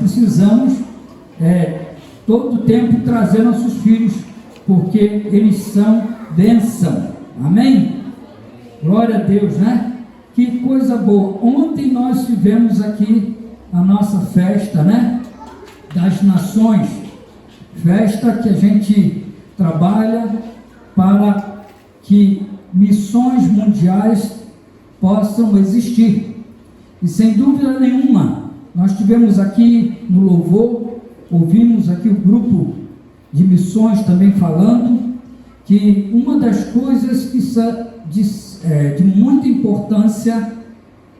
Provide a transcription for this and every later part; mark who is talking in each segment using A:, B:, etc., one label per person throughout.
A: Precisamos todo o tempo trazer nossos filhos, porque eles são bênção. Amém? Glória a Deus, né? Que coisa boa. Ontem nós tivemos aqui a nossa festa, né? Das nações. Festa que a gente trabalha para que missões mundiais possam existir. E sem dúvida nenhuma, nós tivemos aqui no louvor, ouvimos aqui o grupo de missões também falando, que uma das coisas que são de muita importância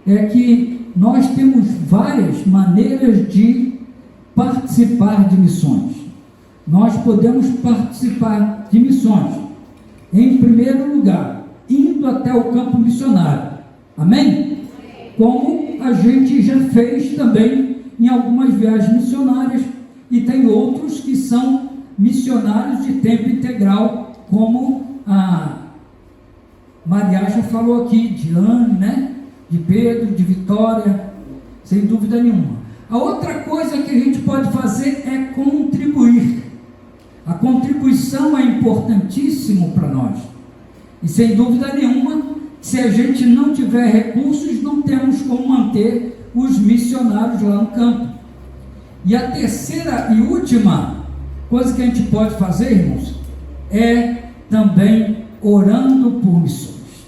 A: é que nós temos várias maneiras de participar de missões. Nós podemos participar de missões, em primeiro lugar, indo até o campo missionário. Amém? Como a gente já fez também em algumas viagens missionárias, e tem outros que são missionários de tempo integral, como a Maria já falou aqui, de Anne, né? De Pedro, de Vitória, sem dúvida nenhuma. A outra coisa que a gente pode fazer é contribuir. A contribuição é importantíssimo para nós, e sem dúvida nenhuma, se a gente não tiver recursos, não temos como manter os missionários lá no campo. E a terceira e última coisa que a gente pode fazer, irmãos, é também orando por missões.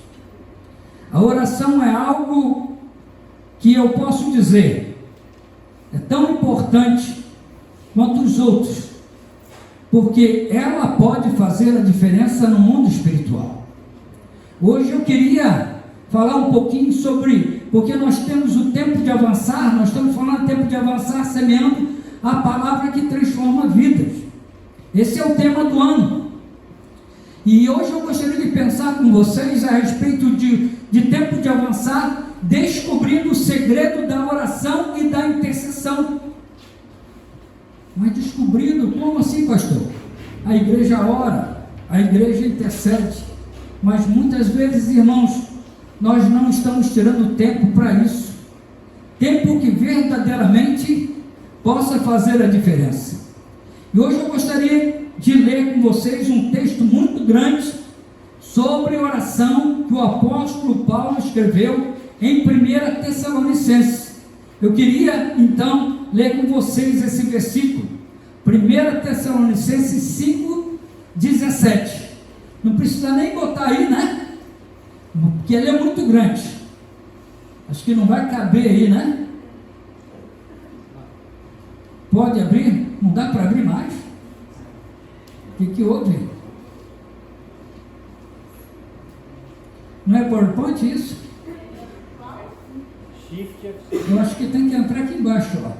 A: A oração é algo que eu posso dizer, é tão importante quanto os outros, porque ela pode fazer a diferença no mundo espiritual. Hoje eu queria falar um pouquinho sobre, porque nós temos o tempo de avançar, nós estamos falando do tempo de avançar, semeando a palavra que transforma vidas. Esse é o tema do ano. E hoje eu gostaria de pensar com vocês a respeito de tempo de avançar, descobrindo o segredo da oração e da intercessão. Mas descobrindo, como assim, pastor? A igreja ora, a igreja intercede. Mas muitas vezes, irmãos, nós não estamos tirando tempo para isso. Tempo que verdadeiramente possa fazer a diferença. E hoje eu gostaria de ler com vocês um texto muito grande sobre oração que o apóstolo Paulo escreveu em 1 Tessalonicenses. Eu queria então ler com vocês esse versículo, 1 Tessalonicenses 5:17. Não precisa nem botar aí, né? Porque ele é muito grande. Acho que não vai caber aí, né? Pode abrir? Não dá para abrir mais? O que houve? Não é PowerPoint isso? Eu acho que tem que entrar aqui embaixo, ó.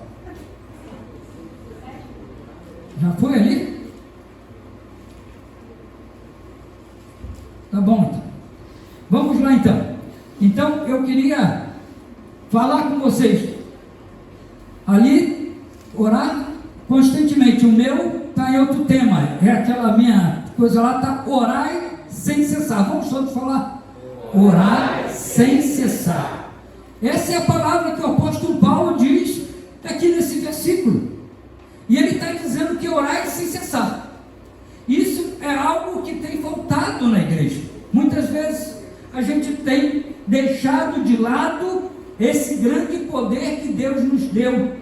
A: Já foi ali? Tá bom, então. Vamos lá, então. Então, eu queria falar com vocês. Ali, orar constantemente. O meu está em outro tema. É aquela minha coisa lá, está orar sem cessar. Vamos todos falar? Orar sem cessar. Essa é a palavra que o apóstolo Paulo diz aqui nesse versículo. E ele está dizendo que orar sem cessar. Isso é algo que tem faltado na igreja. Muitas vezes a gente tem deixado de lado esse grande poder que Deus nos deu,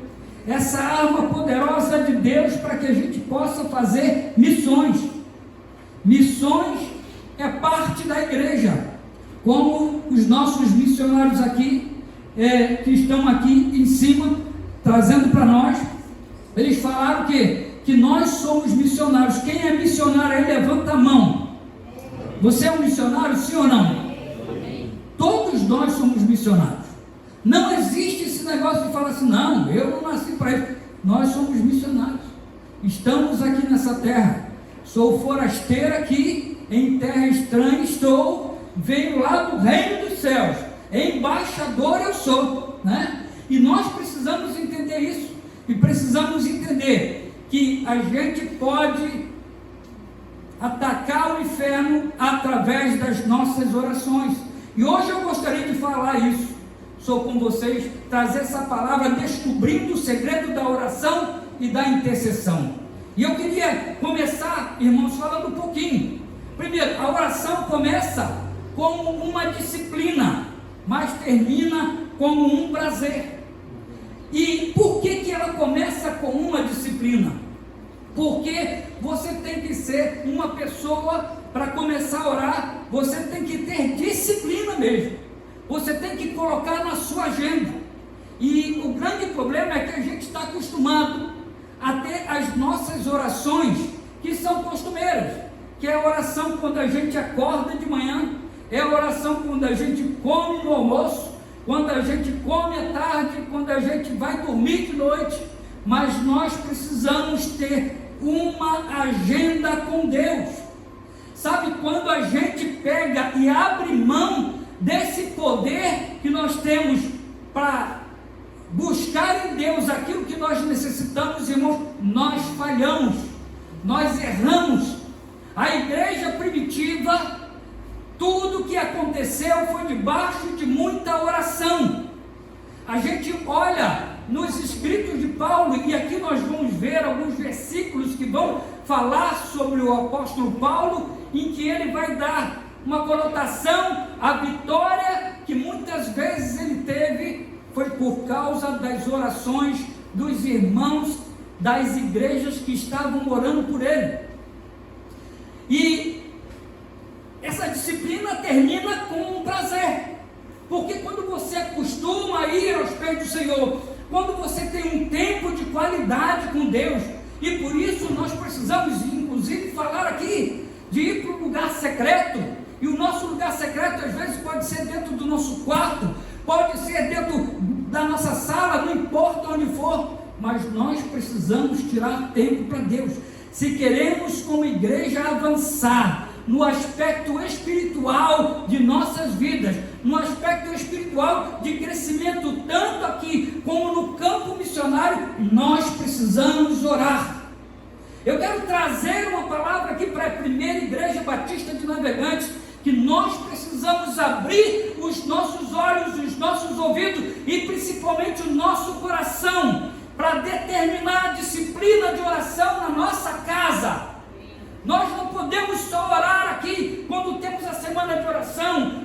A: essa arma poderosa de Deus para que a gente possa fazer missões. Missões é parte da igreja, como os nossos missionários aqui, que estão aqui em cima, trazendo para nós. Eles falaram que nós somos missionários. Quem é missionário aí, levanta a mão. Você é um missionário, sim ou não? Todos nós somos missionários. Não existe esse negócio de falar assim, não, eu não nasci para isso. Nós somos missionários. Estamos aqui nessa terra. Sou forasteira aqui, em terra estranha estou, venho lá do reino dos céus. Embaixador eu sou, né? E nós precisamos entender isso. E precisamos entender que a gente pode atacar o inferno através das nossas orações. E hoje eu gostaria de falar isso, sou com vocês, trazer essa palavra, descobrindo o segredo da oração e da intercessão. E eu queria começar, irmãos, falando um pouquinho. Primeiro, a oração começa como uma disciplina, mas termina como um prazer. E por que ela começa com uma disciplina? Porque você tem que ser uma pessoa, para começar a orar, você tem que ter disciplina mesmo. Você tem que colocar na sua agenda. E o grande problema é que a gente está acostumado a ter as nossas orações, que são costumeiras, que é a oração quando a gente acorda de manhã, é a oração quando a gente come no almoço, quando a gente come à tarde, quando a gente vai dormir de noite. Mas nós precisamos ter uma agenda com Deus. Sabe, quando a gente pega e abre mão desse poder que nós temos para buscar em Deus aquilo que nós necessitamos, irmãos, nós falhamos, nós erramos. A igreja primitiva, tudo que aconteceu foi debaixo de muita oração. A gente olha nos escritos de Paulo, e aqui nós vamos ver alguns versículos que vão falar sobre o apóstolo Paulo, em que ele vai dar uma conotação à vitória que muitas vezes ele teve, foi por causa das orações dos irmãos das igrejas que estavam orando por ele. E essa disciplina termina com um prazer, porque quando você acostuma a ir aos pés do Senhor, quando você tem um tempo de qualidade com Deus, e por isso nós precisamos, inclusive, falar aqui de ir para um lugar secreto. E o nosso lugar secreto às vezes pode ser dentro do nosso quarto, pode ser dentro da nossa sala, não importa onde for, mas nós precisamos tirar tempo para Deus. Se queremos como igreja avançar no aspecto espiritual de nossas vidas, no aspecto espiritual de crescimento, tanto aqui como no campo missionário, nós precisamos orar. Eu quero trazer uma palavra aqui para a primeira igreja batista de Navegantes, que nós precisamos abrir os nossos olhos, os nossos ouvidos e principalmente o nosso coração, para determinar a disciplina de oração na nossa casa. Nós não podemos só orar aqui quando temos a semana de oração,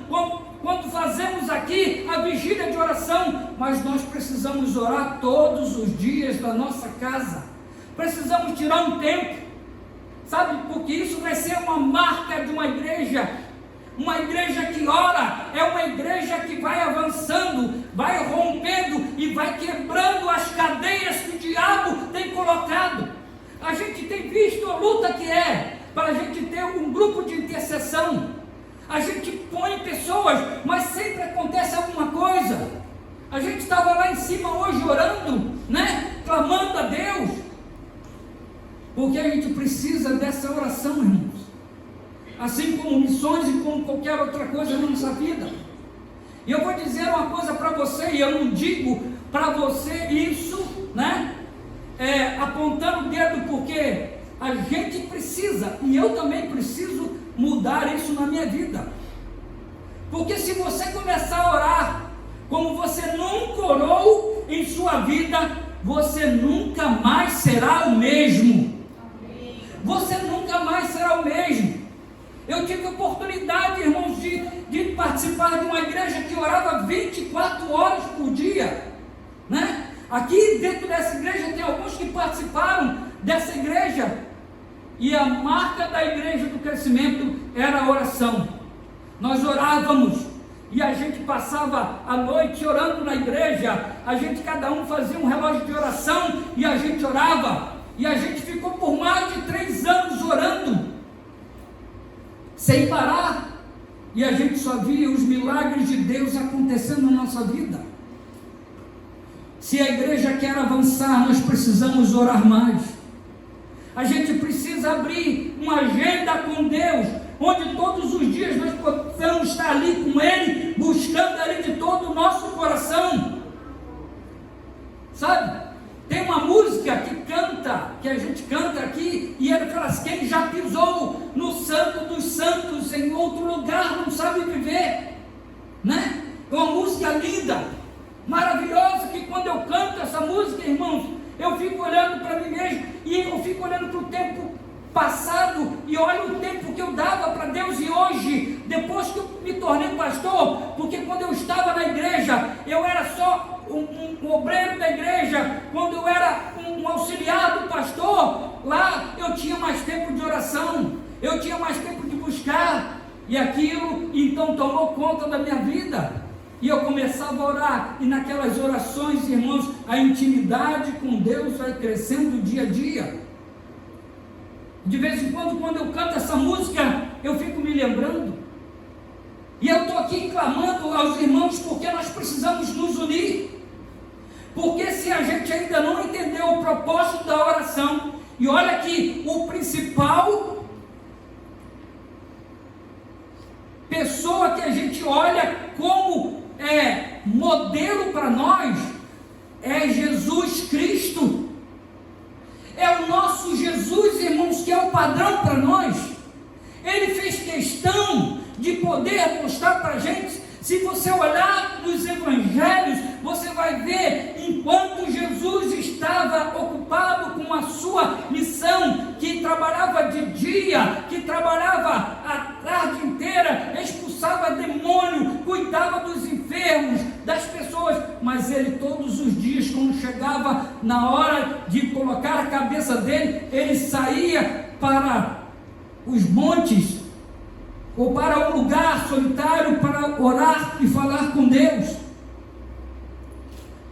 A: quando fazemos aqui a vigília de oração, mas nós precisamos orar todos os dias da nossa casa. Precisamos tirar um tempo, sabe, porque isso vai ser uma marca de uma igreja. Uma igreja que ora é uma igreja que vai avançando, vai rompendo e vai quebrando as cadeias que o diabo tem colocado. A gente tem visto a luta que é para a gente ter um grupo de intercessão. A gente põe pessoas, mas sempre acontece alguma coisa. A gente estava lá em cima hoje orando, né? Clamando a Deus, porque a gente precisa dessa oração, irmãos. Assim como missões e como qualquer outra coisa na nossa vida. E eu vou dizer uma coisa para você, e eu não digo para você isso, né? Apontando o dedo, porque a gente precisa, e eu também preciso mudar isso na minha vida. Porque se você começar a orar como você nunca orou em sua vida, você nunca mais será o mesmo. Você nunca mais será o mesmo. Eu tive a oportunidade, irmãos, de participar de uma igreja que orava 24 horas por dia, né? Aqui dentro dessa igreja tem alguns que participaram dessa igreja, e a marca da igreja do crescimento era a oração. Nós orávamos, e a gente passava a noite orando na igreja. A gente, cada um fazia um relógio de oração, e a gente orava, e a gente ficou por mais de 3 anos orando, sem parar, e a gente só via os milagres de Deus acontecendo na nossa vida. Se a igreja quer avançar, nós precisamos orar mais. A gente precisa abrir uma agenda com Deus, onde todos os dias nós possamos estar ali com Ele, buscando ali de todo o nosso coração. Sabe? Tem uma música que a gente canta aqui, e ele fala assim: quem já pisou no santo dos santos em outro lugar não sabe viver, né? É uma música linda, maravilhoso que quando eu canto essa música, irmãos, eu fico olhando para mim mesmo e eu fico olhando para o tempo passado e olho o tempo que eu dava para Deus e hoje, depois que eu me tornei pastor, porque quando eu estava na igreja, eu era só um obreiro da igreja, quando eu era um auxiliar do pastor, lá eu tinha mais tempo de oração, eu tinha mais tempo de buscar, e aquilo então tomou conta da minha vida. E eu começava a orar, e naquelas orações, irmãos, a intimidade com Deus vai crescendo dia a dia. De vez em quando eu canto essa música, eu fico me lembrando. E eu estou aqui clamando aos irmãos, porque nós precisamos nos unir. Porque se a gente ainda não entendeu o propósito da oração, e olha que o principal pessoa que a gente olha como modelo para nós é Jesus Cristo. É o nosso Jesus, irmãos, que é o padrão para nós. Ele fez questão de poder mostrar para a gente. Se você olhar nos evangelhos, você vai ver, enquanto Jesus estava ocupado com a sua missão, que trabalhava de dia, que trabalhava a tarde inteira, expulsava demônio, cuidava dos enfermos, das pessoas, mas ele todos os dias, quando chegava na hora de colocar a cabeça dele, ele saía para os montes, ou para um lugar solitário para orar e falar com Deus.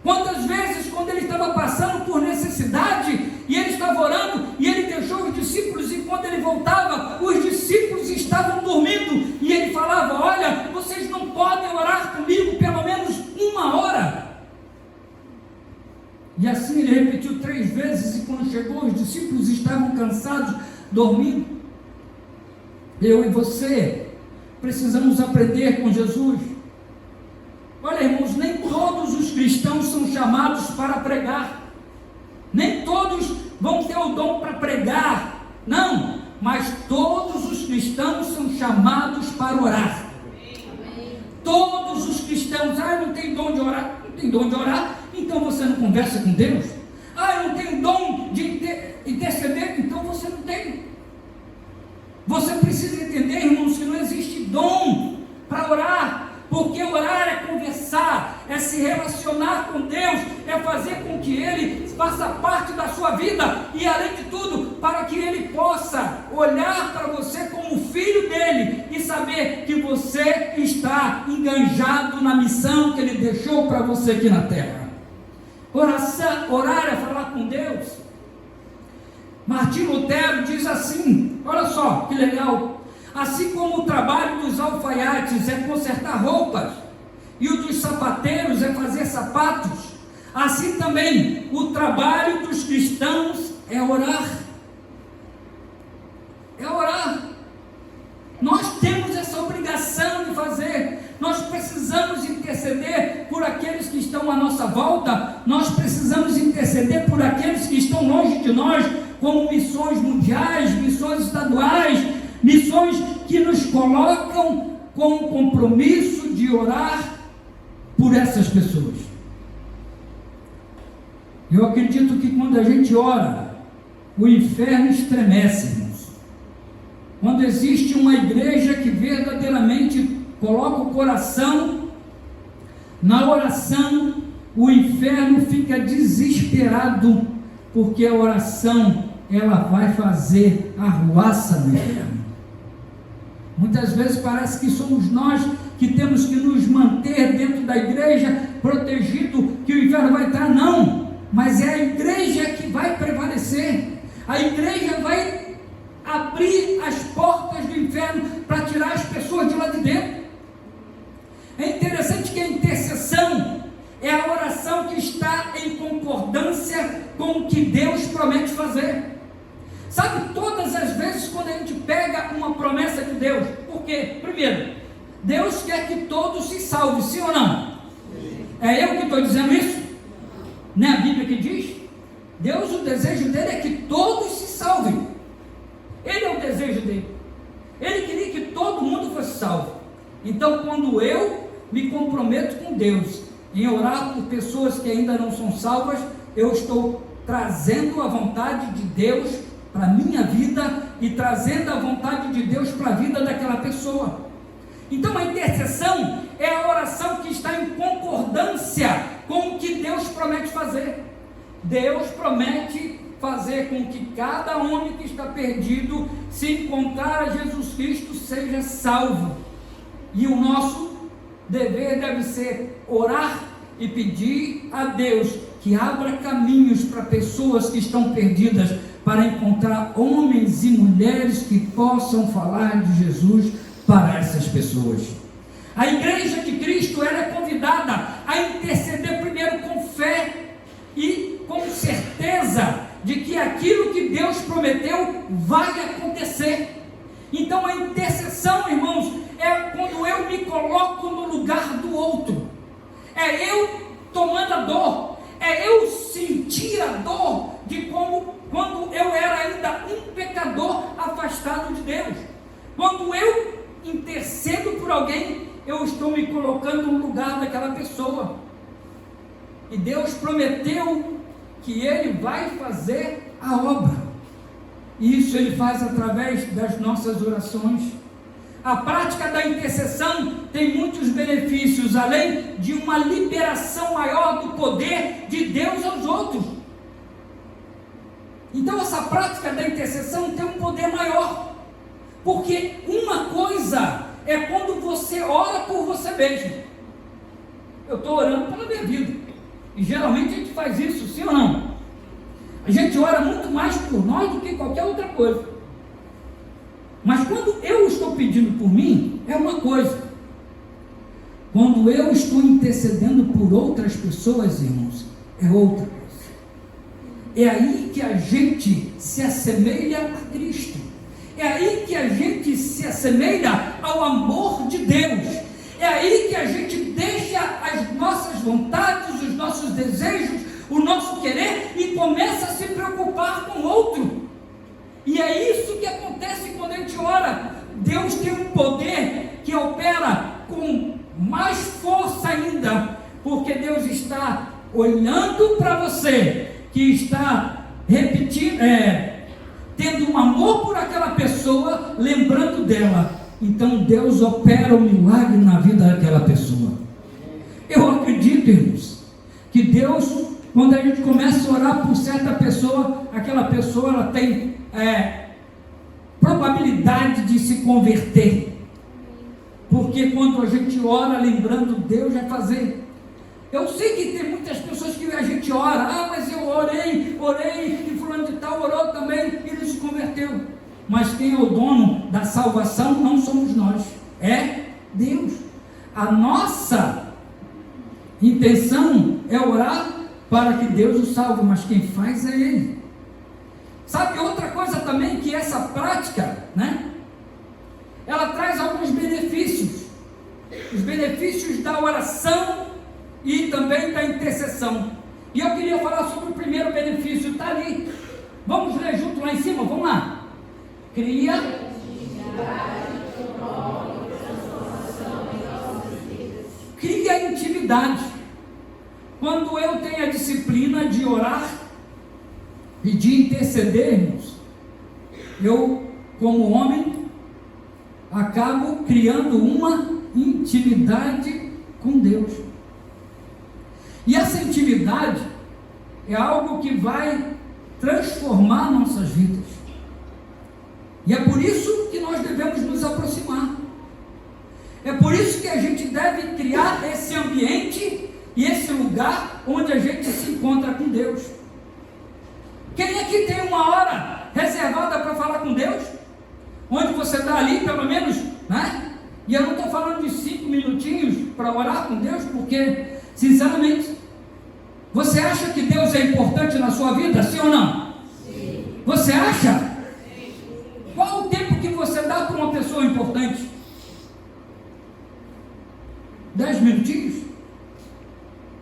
A: Quantas vezes, quando ele estava passando por necessidade, e ele estava orando, e ele deixou os discípulos, e quando ele voltava, os discípulos estavam dormindo, e ele falava: olha, vocês não podem orar comigo pelo menos 1 hora. E assim ele repetiu 3 vezes, e quando chegou, os discípulos estavam cansados, dormindo. Eu e você precisamos aprender com Jesus. Olha, irmãos, nem todos os cristãos são chamados para pregar, nem todos vão ter o dom para pregar, não, mas todos os cristãos são chamados para orar. Todos os cristãos: não tem dom de orar. Não tem dom de orar, então você não conversa com Deus. Eu não tenho dom de interceder, então você não tem. Você precisa entender, irmãos, que não existe dom para orar, porque orar é conversar, é se relacionar com Deus, é fazer com que Ele faça parte da sua vida, e além de tudo, para que Ele possa olhar para você como filho dele, e saber que você está enganjado na missão que Ele deixou para você aqui na terra. Orar é falar com Deus. Martinho Lutero diz assim, olha só que legal: assim como o trabalho dos alfaiates é consertar roupas, e o dos sapateiros é fazer sapatos, assim também o trabalho dos cristãos é orar. É orar. Nós temos essa obrigação de fazer. Nós precisamos interceder por aqueles que estão à nossa volta. Nós precisamos interceder por aqueles que estão longe de nós, como missões mundiais, missões estaduais, missões que nos colocam com o compromisso de orar por essas pessoas. Eu acredito que quando a gente ora, o inferno estremece, irmãos. Quando existe uma igreja que verdadeiramente coloca o coração na oração, o inferno fica desesperado, porque a oração, ela vai fazer arruaça no inferno. Muitas vezes parece que somos nós que temos que nos manter dentro da igreja, protegido, que o inferno vai entrar. Não, mas é a igreja que vai prevalecer. A igreja vai abrir as portas do inferno para tirar as pessoas de lá de dentro. É interessante que a intercessão é a oração que está em concordância com o que Deus promete fazer. Sabe, todas as vezes quando a gente pega uma promessa de Deus, por quê? Primeiro, Deus quer que todos se salvem, sim ou não? Sim. É eu que estou dizendo isso? Não é a Bíblia que diz? Deus, o desejo dele é que todos se salvem. Ele é o desejo dele. Ele queria que todo mundo fosse salvo. Então, quando eu me comprometo com Deus em orar por pessoas que ainda não são salvas, eu estou trazendo a vontade de Deus para a minha vida e trazendo a vontade de Deus para a vida daquela pessoa. Então a intercessão é a oração que está em concordância com o que Deus promete fazer. Deus promete fazer com que cada homem que está perdido, se encontrar a Jesus Cristo, seja salvo. E o nosso dever deve ser orar e pedir a Deus que abra caminhos para pessoas que estão perdidas, para encontrar homens e mulheres que possam falar de Jesus para essas pessoas. A igreja de Cristo, ela é convidada a interceder primeiro com fé e com certeza de que aquilo que Deus prometeu vai acontecer. Então a intercessão, irmãos, é quando eu me coloco no lugar do outro, é eu tomando a dor, é eu sentir a dor de como quando eu era ainda um pecador afastado de Deus. Quando eu intercedo por alguém, eu estou me colocando no lugar daquela pessoa, e Deus prometeu que Ele vai fazer a obra, e isso Ele faz através das nossas orações. A prática da intercessão tem muitos benefícios, além de uma liberação maior do poder de Deus aos outros. Então essa prática da intercessão tem um poder maior, porque uma coisa é quando você ora por você mesmo. Eu estou orando pela minha vida, e geralmente a gente faz isso, sim ou não? A gente ora muito mais por nós do que qualquer outra coisa. Mas quando eu estou pedindo por mim, é uma coisa. Quando eu estou intercedendo por outras pessoas, irmãos, é outra coisa. É aí que a gente se assemelha a Cristo. É aí que a gente se assemelha ao amor de Deus. É aí que a gente deixa as nossas vontades, os nossos desejos, o nosso querer e começa a se preocupar com o outro. E é isso que acontece quando a gente ora. Deus tem um poder que opera com mais força ainda, porque Deus está olhando para você, que está repetindo, tendo um amor por aquela pessoa, lembrando dela. Então Deus opera o milagre na vida daquela pessoa. Eu acredito, irmãos, que Deus, quando a gente começa a orar por certa pessoa, aquela pessoa ela tem probabilidade de se converter, porque quando a gente ora lembrando Deus vai fazer. Eu sei que tem muitas pessoas que a gente ora, mas eu orei, e fulano de tal orou também, e ele se converteu. Mas quem é o dono da salvação não somos nós, é Deus. A nossa intenção é orar para que Deus o salve, mas quem faz é Ele. Sabe outra coisa também, que essa prática, ela traz alguns benefícios. Os benefícios da oração e também da intercessão. E eu queria falar sobre o primeiro benefício, está ali. Vamos ler junto lá em cima, vamos lá. Cria intimidade. Quando eu tenho a disciplina de orar e de intercedermos, eu, como homem, acabo criando uma intimidade com Deus. E essa intimidade é algo que vai transformar nossas vidas. E é por isso que nós devemos nos aproximar. É por isso que a gente deve criar esse ambiente e esse lugar onde a gente se encontra com Deus. Quem aqui tem uma hora reservada para falar com Deus? Onde você está ali, pelo menos, E eu não estou falando de 5 minutinhos para orar com Deus, porque, sinceramente, você acha que Deus é importante na sua vida, sim ou não? Sim. Você acha? Qual o tempo que você dá para uma pessoa importante? 10 minutinhos?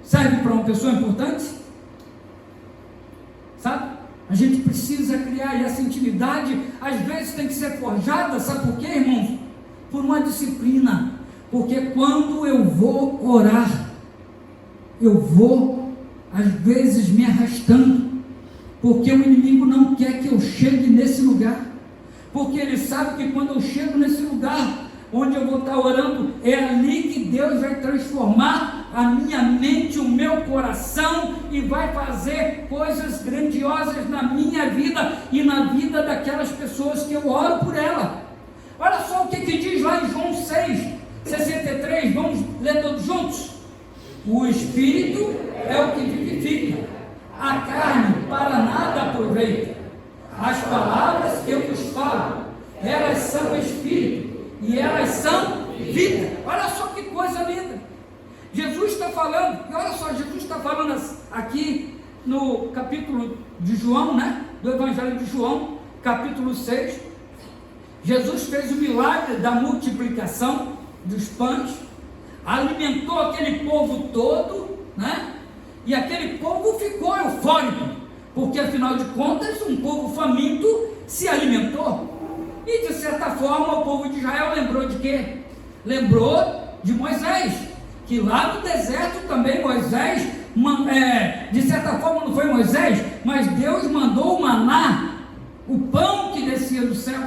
A: Serve para uma pessoa importante? Sabe? A gente precisa criar, e essa intimidade às vezes tem que ser forjada, sabe por quê, irmãos? Por uma disciplina. Porque quando eu vou orar, eu vou, às vezes, me arrastando, porque o inimigo não quer que eu chegue nesse lugar, porque ele sabe que quando eu chego nesse lugar, onde eu vou estar orando, é ali que Deus vai transformar a minha mente, o meu coração, e vai fazer coisas grandiosas na minha vida e na vida daquelas pessoas que eu oro por ela. Olha só o que diz lá em João 6:63, vamos ler todos juntos? O Espírito é o que vivifica, a carne para nada aproveita. As palavras que eu vos falo, elas são Espírito e elas são vida. Olha só que coisa linda. Jesus está falando, e olha só, Jesus está falando aqui no capítulo de João, né? Do Evangelho de João, capítulo 6. Jesus fez o milagre da multiplicação dos pães, alimentou aquele povo todo, né? E aquele povo ficou eufórico, porque afinal de contas, um povo faminto se alimentou. E de certa forma o povo de Israel lembrou de quê? Lembrou de Moisés, que lá no deserto também Moisés, de certa forma não foi Moisés, mas Deus mandou o maná, o pão que descia do céu.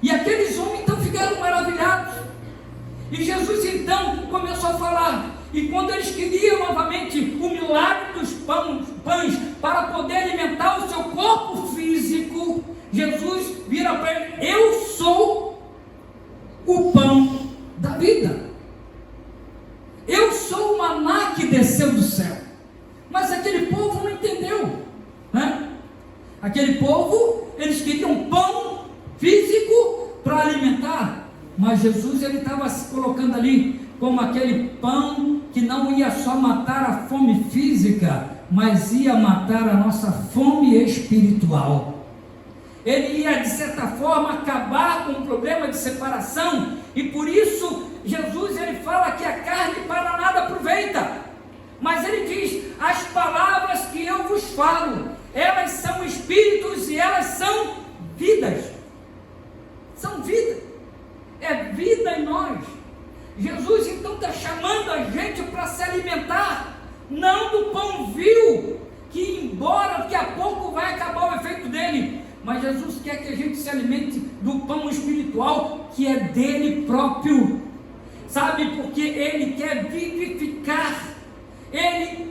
A: E aqueles homens então ficaram maravilhados. E Jesus então começou a falar. E quando eles queriam novamente o milagre dos pães para poder alimentar o seu corpo físico, Jesus vira para ele: eu sou o pão da vida. Eu sou o maná que desceu do céu. Mas aquele povo não entendeu, né? Aquele povo, eles queriam pão físico para alimentar. Mas Jesus, ele estava se colocando ali como aquele pão que não ia só matar a fome física, mas ia matar a nossa fome espiritual. Ele ia, de certa forma, acabar com o problema de separação. E por isso, Jesus, ele fala que a carne para nada aproveita. Mas ele diz: as palavras que eu vos falo, elas são espíritos e elas são vidas. São vida. É vida em nós. Jesus então está chamando a gente para se alimentar, não do pão vil, que embora daqui a pouco vai acabar o efeito dele, mas Jesus quer que a gente se alimente do pão espiritual, que é dele próprio. Sabe, porque ele quer vivificar.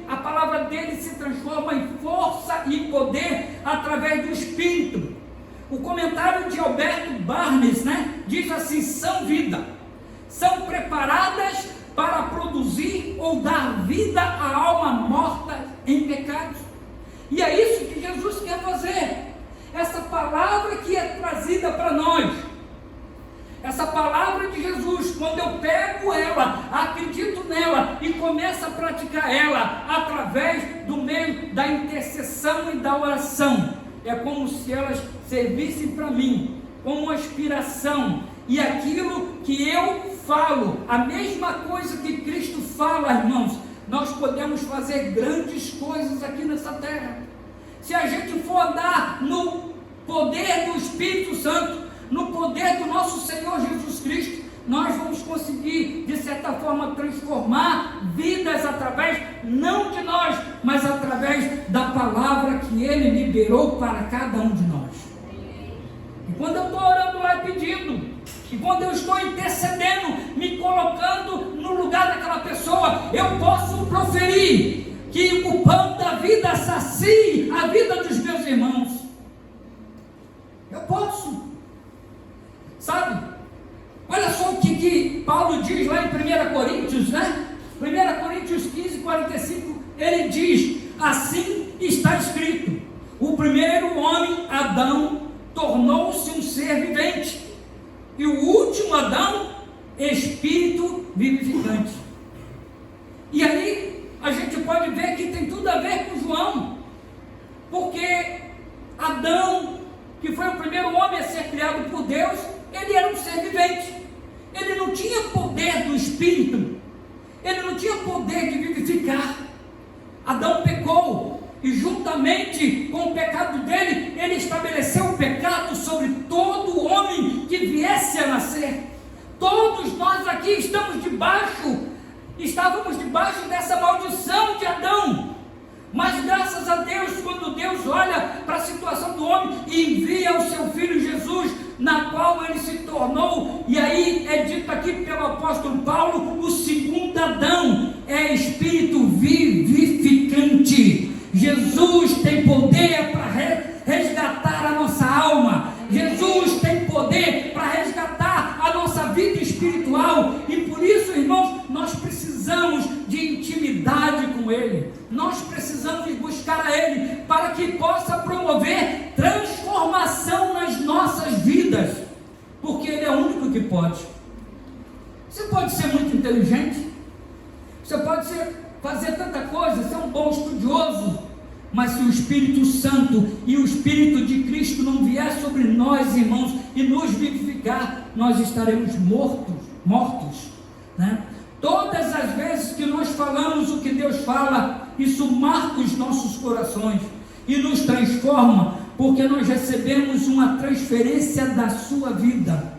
A: A palavra dele se transforma em força e poder através do Espírito. O comentário de Alberto Barnes, né, diz assim: são vida, são preparadas para produzir ou dar vida à alma morta em pecados. E é isso que Jesus quer fazer. Essa palavra que é trazida para nós, essa palavra de Jesus, quando eu pego ela, acredito nela e começo a praticar ela através do meio da intercessão e da oração, é como se elas servissem para mim como uma inspiração. E aquilo que eu falo, a mesma coisa que Cristo fala, irmãos, nós podemos fazer grandes coisas aqui nessa terra. Se a gente for andar no poder do Espírito Santo, no poder do nosso Senhor Jesus Cristo, nós vamos conseguir, de certa forma, transformar vidas através, não de nós, mas através da palavra que Ele liberou para cada um de nós. E quando eu estou orando lá e pedindo, e quando eu estou intercedendo, me colocando no lugar daquela pessoa, eu posso proferir que o pão da vida sacie a vida dos meus irmãos. Eu posso. Sabe? Olha só o que Paulo diz lá em 1 Coríntios, né? 1 Coríntios 15:45, ele diz: assim está escrito, o primeiro homem, Adão, tornou-se um ser vivente, e o último Adão, espírito vivificante. E aí a gente pode ver que tem tudo a ver com João, porque Adão, que foi o primeiro homem a ser criado por Deus, ele era um ser vivente. Ele não tinha poder do Espírito, ele não tinha poder de vivificar. Adão pecou, e juntamente com o pecado dele, ele estabeleceu o pecado sobre todo homem que viesse a nascer. Todos nós aqui estávamos debaixo dessa maldição de Mas graças a Deus, quando Deus olha para a situação do homem e envia o seu Filho Jesus, na qual ele se tornou, e aí é dito aqui pelo apóstolo Paulo, o segundo Adão, é espírito vivificante. Jesus tem poder para resgatar a nossa alma. Jesus tem poder para resgatar a nossa vida espiritual. E por isso, irmãos, nós precisamos de intimidade com Ele. Nós precisamos buscar a Ele para que possa promover transformação nas nossas vidas. Porque Ele é o único que pode. Você pode ser muito inteligente. Você pode fazer tanta coisa, ser um bom estudioso. Mas se o Espírito Santo e o Espírito de Cristo não vier sobre nós, irmãos, e nos vivificar, nós estaremos mortos, né? Todas as vezes que nós falamos o que Deus fala, isso marca os nossos corações e nos transforma, porque nós recebemos uma transferência da sua vida.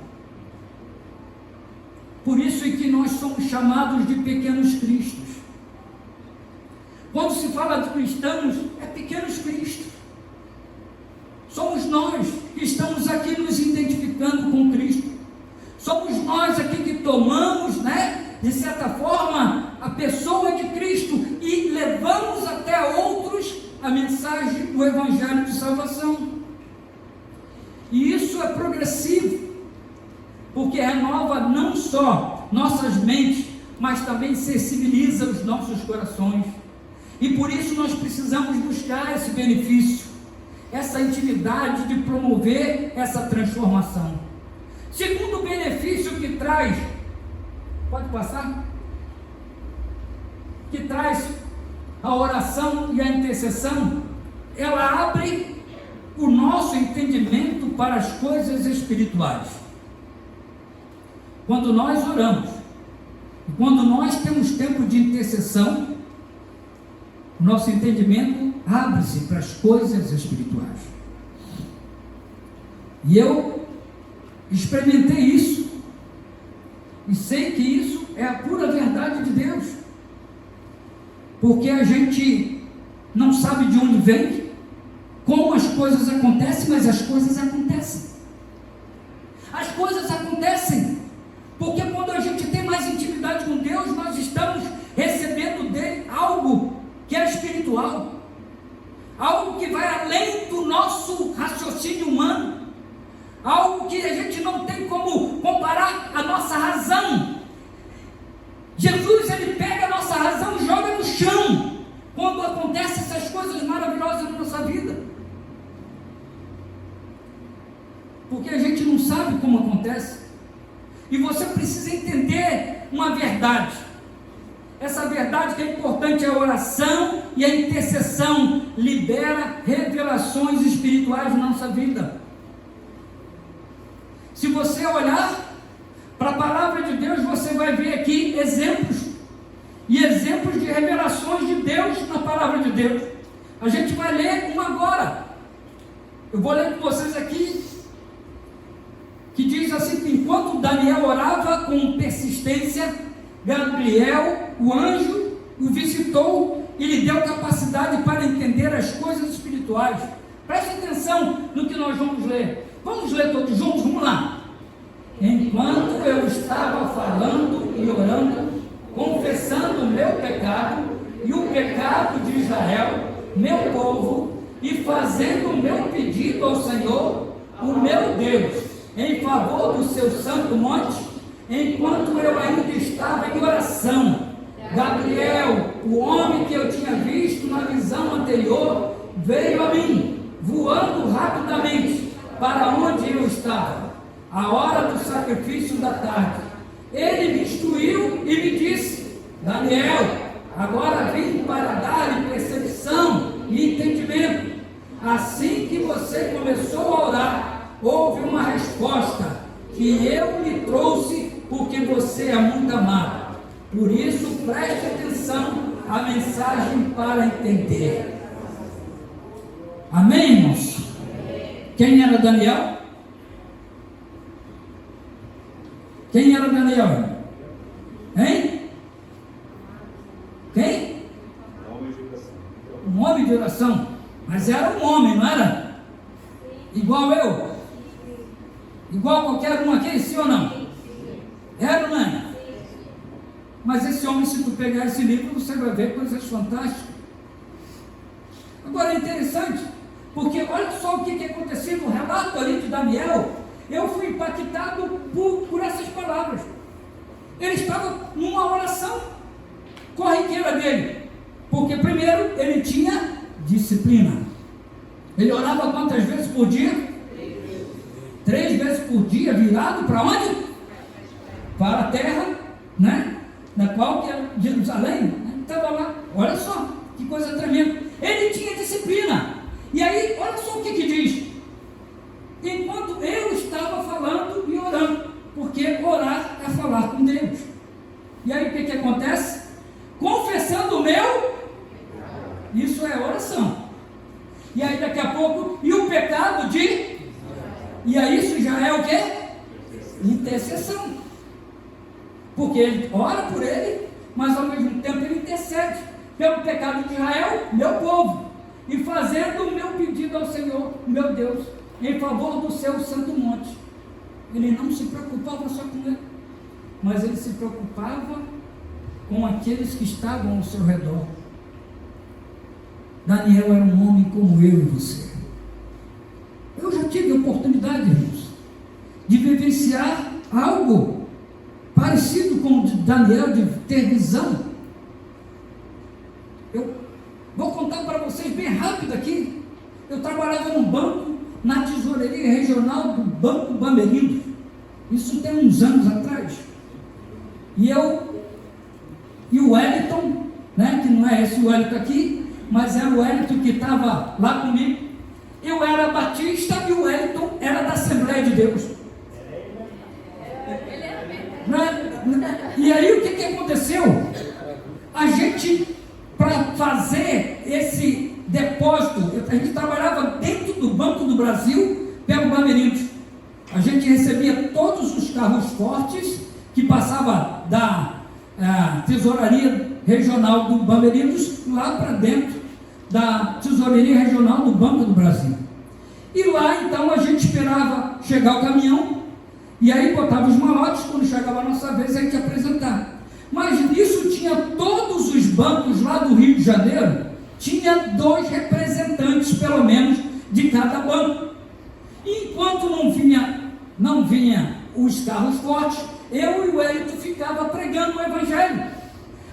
A: Por isso é que nós somos chamados de pequenos cristos. Quando se fala de cristãos, é pequenos cristos. Somos nós que estamos aqui nos identificando com Cristo. Somos nós aqui que tomamos, de certa forma, a pessoa de Cristo e levamos até outros a mensagem do Evangelho de salvação. E isso é progressivo, porque renova não só nossas mentes, mas também sensibiliza os nossos corações. E por isso nós precisamos buscar esse benefício, essa intimidade de promover essa transformação. Segundo benefício que traz, pode passar? Que traz a oração e a intercessão, ela abre o nosso entendimento para as coisas espirituais. Quando nós oramos, quando nós temos tempo de intercessão, nosso entendimento abre-se para as coisas espirituais. E eu experimentei isso, e sei que isso é a pura verdade de Deus, porque a gente não sabe de onde vem, como as coisas acontecem, mas as coisas acontecem. As coisas acontecem, porque quando a gente tem mais intimidade com Deus, nós estamos recebendo dele algo que é espiritual, algo que vai além do nosso raciocínio humano, algo que a gente não tem como comparar a nossa razão. Jesus, ele pega a nossa razão e joga no chão, quando acontecem essas coisas maravilhosas na nossa vida, porque a gente não sabe como acontece, e você precisa entender uma verdade. Essa verdade que é importante é a oração e a intercessão libera revelações espirituais na nossa vida. Se você olhar para a palavra de Deus, você vai ver aqui exemplos de revelações de Deus na palavra de Deus. A gente vai ler uma agora. Eu vou ler com vocês aqui, que diz assim, que enquanto Daniel orava com persistência, Gabriel, o anjo, o visitou e lhe deu capacidade para entender as coisas espirituais. Preste atenção no que nós vamos ler. Vamos ler todos juntos? Vamos lá. Enquanto eu estava falando e orando, confessando o meu pecado e o pecado de Israel, meu povo, e fazendo o meu pedido ao Senhor, o meu Deus, em favor do seu santo monte, enquanto eu ainda estava em oração, Gabriel, o homem que eu tinha visto na visão anterior, veio a mim, voando rapidamente para onde eu estava, a hora do sacrifício da tarde. Ele me instruiu e me disse: Daniel, agora vim para dar-lhe percepção e entendimento. Assim que você começou a orar, houve uma resposta que eu lhe trouxe, porque você é muito amado. Por isso, preste atenção à mensagem para entender. Amém, irmãos? Quem era Daniel? Quem era Daniel? Hein? Quem? Um homem coração, mas era um homem, não era? Igual eu, igual qualquer um aqui, sim ou não? Era, não é? Mas esse homem, se tu pegar esse livro, você vai ver coisas fantásticas. Agora é interessante, porque olha só o que aconteceu no relato ali de Daniel. Eu fui impactado por essas palavras. Ele estava numa oração corriqueira dele, porque primeiro ele tinha disciplina. Ele orava quantas vezes por dia? 3 vezes por dia, virado para onde? Para a terra, né? Na qual que era Jerusalém. Estava lá, olha só, que coisa tremenda. Ele tinha disciplina. E aí, olha só o que diz. Enquanto eu estava falando e orando, porque orar é falar com Deus. E aí o que acontece? Confessando o meu, isso é oração. E aí daqui a pouco, e o pecado de, e aí isso já é o que? Intercessão. Porque ele ora por ele, mas ao mesmo tempo ele intercede pelo pecado de Israel, meu povo, e fazendo o meu pedido ao Senhor, meu Deus, em favor do seu santo monte. Ele não se preocupava só com ele, mas ele se preocupava com aqueles que estavam ao seu redor. Daniel era um homem como eu e você. Eu já tive a oportunidade, irmãos, de vivenciar algo parecido com o de Daniel, de ter visão. Eu vou contar para vocês bem rápido aqui. Eu trabalhava num banco, na tesoureria regional do Banco Bamerindo. Isso tem uns anos atrás. E o Wellington, né, que não é esse Wellington aqui, mas é o Wellington que estava lá comigo. Eu era batista e o Wellington era da Assembleia de Deus. E aí o que aconteceu? A gente, para fazer esse depósito, a gente trabalhava dentro do Banco do Brasil, pelo Bamerindo. A gente recebia todos os carros fortes que passava da tesouraria regional do Bamerindo lá para dentro da tesoureria regional do Banco do Brasil. E lá então a gente esperava chegar o caminhão, e aí botava os malotes, quando chegava a nossa vez a gente apresentar. Mas nisso tinha todos os bancos lá do Rio de Janeiro, tinha 2 representantes pelo menos de cada banco. E enquanto não vinha os carros fortes, eu e o Wellington ficava pregando o Evangelho.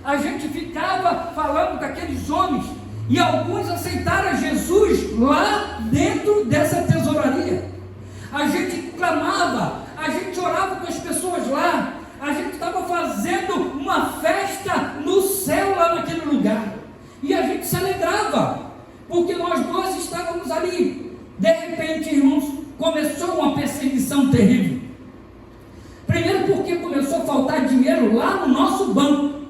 A: A gente ficava falando daqueles homens, e alguns aceitaram Jesus lá dentro dessa tesouraria. A gente clamava, a gente orava com as pessoas lá, a gente estava fazendo uma festa no céu lá naquele lugar, e a gente se alegrava, porque nós dois estávamos ali. De repente, irmãos, começou uma perseguição terrível. Primeiro porque começou a faltar dinheiro lá no nosso banco,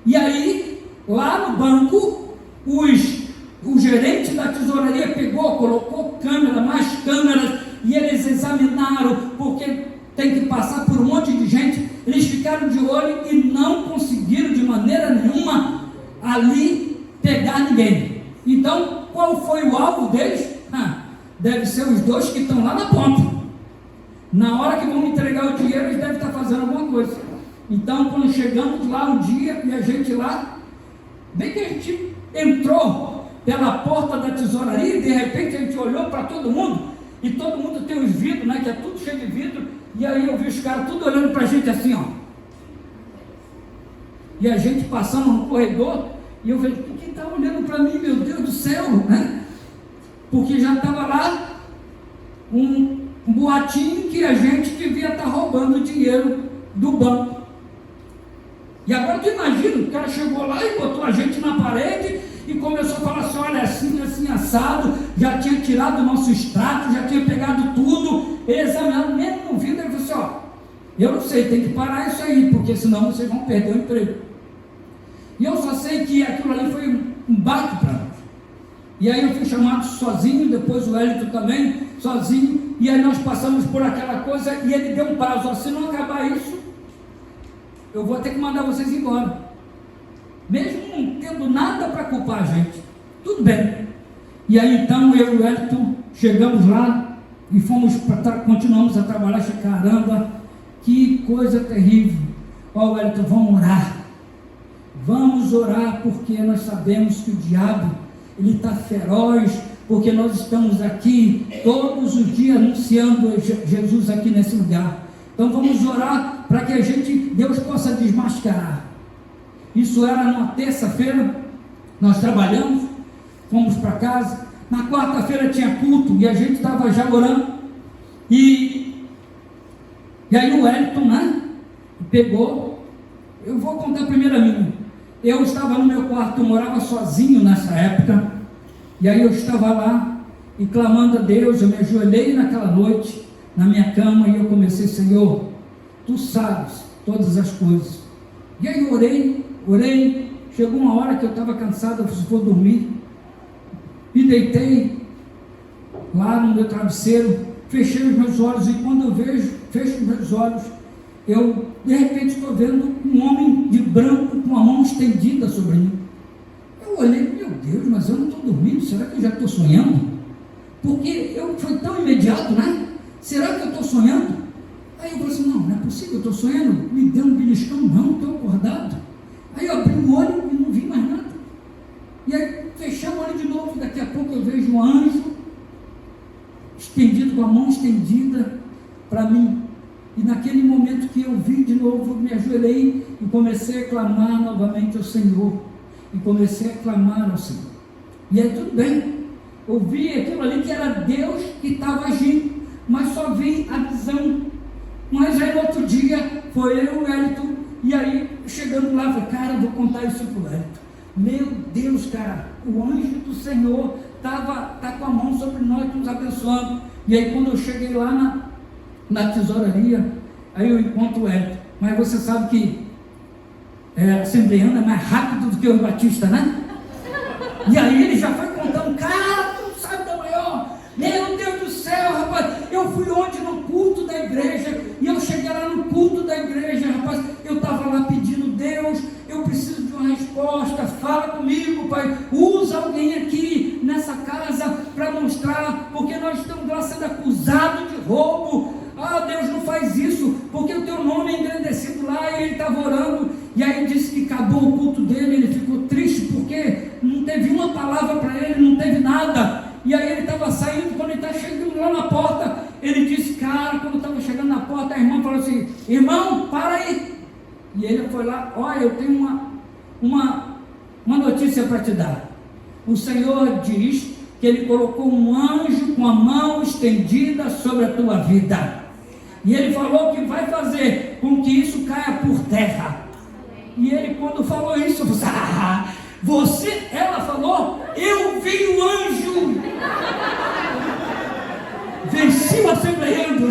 A: e aí, lá no banco, o gerente da tesouraria pegou, colocou mais câmeras, e eles examinaram, porque tem que passar por um monte de gente. Eles ficaram de olho e não conseguiram de maneira nenhuma ali pegar ninguém. Então, qual foi o alvo deles? Deve ser os 2 que estão lá na ponta. Na hora que vão entregar o dinheiro, eles devem estar fazendo alguma coisa. Então, quando chegamos lá um dia, e a gente lá, bem que a gente entrou pela porta da tesouraria, e de repente a gente olhou para todo mundo, e todo mundo tem os vidros, né, que é tudo cheio de vidro, e aí eu vi os caras tudo olhando para a gente assim, ó. E a gente passando no corredor, e eu falei, quem está olhando para mim, meu Deus do céu, né? Porque já estava lá um boatinho que a gente devia estar roubando dinheiro do banco. E agora tu imagina, o cara chegou lá e botou a gente na parede e começou a falar assim, olha, assim assado, já tinha tirado o nosso extrato, já tinha pegado tudo, examinado, mesmo no vidro, ele falou assim, ó, eu não sei, tem que parar isso aí, porque senão vocês vão perder o emprego. E eu só sei que aquilo ali foi um baque para nós. E aí eu fui chamado sozinho, depois o Wellington também, sozinho, e aí nós passamos por aquela coisa, e ele deu um prazo, ó, se não acabar isso, eu vou ter que mandar vocês embora. Mesmo não tendo nada para culpar a gente. Tudo bem. E aí então eu e o Wellington chegamos lá e continuamos a trabalhar. Caramba, que coisa terrível. Ó, Wellington, vamos orar. Vamos orar, porque nós sabemos que o diabo, ele está feroz, porque nós estamos aqui todos os dias anunciando Jesus aqui nesse lugar. Então vamos orar para que Deus possa desmascarar. Isso era numa terça-feira, nós trabalhamos, fomos para casa. Na quarta-feira tinha culto e a gente estava já orando. E aí o Wellington, né, pegou. Eu vou contar primeiro a mim. Eu estava no meu quarto, eu morava sozinho nessa época. E aí eu estava lá e clamando a Deus. Eu me ajoelhei naquela noite na minha cama e eu comecei: Senhor, Tu sabes todas as coisas. E aí eu orei. Chegou uma hora que eu estava cansado, eu vou dormir. Me deitei lá no meu travesseiro, fechei os meus olhos, e quando eu fecho os meus olhos, eu de repente estou vendo um homem de branco com a mão estendida sobre mim. Eu olhei: meu Deus, mas eu não estou dormindo, será que eu já estou sonhando? Porque foi tão imediato, né? Será que eu estou sonhando? Aí eu falei assim: não é possível, eu estou sonhando. Me deu um beliscão, não, estou acordado. Aí eu abri o olho e não vi mais nada. E aí fechei o olho de novo. Daqui a pouco eu vejo um anjo estendido, com a mão estendida para mim. E naquele momento que eu vi de novo, eu me ajoelhei e comecei a clamar novamente ao Senhor. E comecei a clamar ao Senhor. E aí tudo bem, eu vi aquilo ali que era Deus que estava agindo, mas só vi a visão. Mas aí no outro dia foi eu e o Wellington, e aí chegando lá, eu falei: cara, eu vou contar isso para o Wellington. Meu Deus, cara, o anjo do Senhor tá com a mão sobre nós, nos abençoando. E aí quando eu cheguei lá na tesouraria, aí eu encontro o Wellington. Mas você sabe que assembleano é mais rápido do que o batista, né? E aí ele já foi contando: cara, tu sabe da maior, meu Deus do céu, rapaz, eu fui ontem no culto da igreja, e eu cheguei lá no culto da igreja, rapaz, eu estava lá pedindo: Deus, eu preciso de uma resposta, fala comigo, Pai, usa alguém aqui nessa casa para mostrar, porque nós estamos lá sendo acusados de roubo. Ah, Deus, não faz isso, porque o teu nome é engrandecido lá. E ele estava orando, e aí disse que acabou o culto dele. Ele ficou triste porque não teve uma palavra para ele, não teve nada. E aí ele estava saindo, quando ele está chegando lá na porta, ele disse: cara, quando estava chegando na porta, a irmã falou assim: irmão, para aí. E ele foi lá: olha, eu tenho uma notícia para te dar. O Senhor diz que Ele colocou um anjo com a mão estendida sobre a tua vida. E Ele falou que vai fazer com que isso caia por terra. E ele, quando falou isso, ela falou: eu vi o anjo. Venci o assembleando.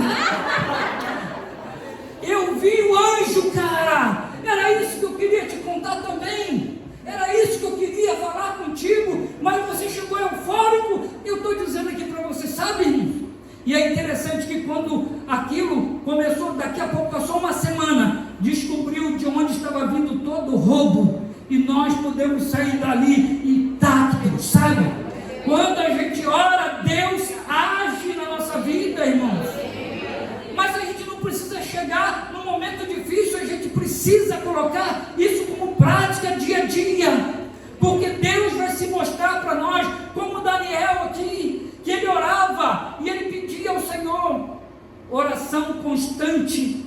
A: Eu vi o anjo, cara. Era isso que eu queria te contar também. Era isso que eu queria falar contigo. Mas você chegou eufórico. Eu estou dizendo aqui para você, sabe? E é interessante que quando aquilo começou, daqui a pouco, passou uma semana, descobriu de onde estava vindo todo o roubo. E nós podemos sair dali intactos, sabe? Quando a gente ora, Deus age na nossa vida, irmãos. Mas a gente não precisa chegar num momento difícil, a gente precisa colocar isso como prática dia a dia. Porque Deus vai se mostrar para nós, como Daniel aqui, que ele orava e ele pedia ao Senhor oração constante.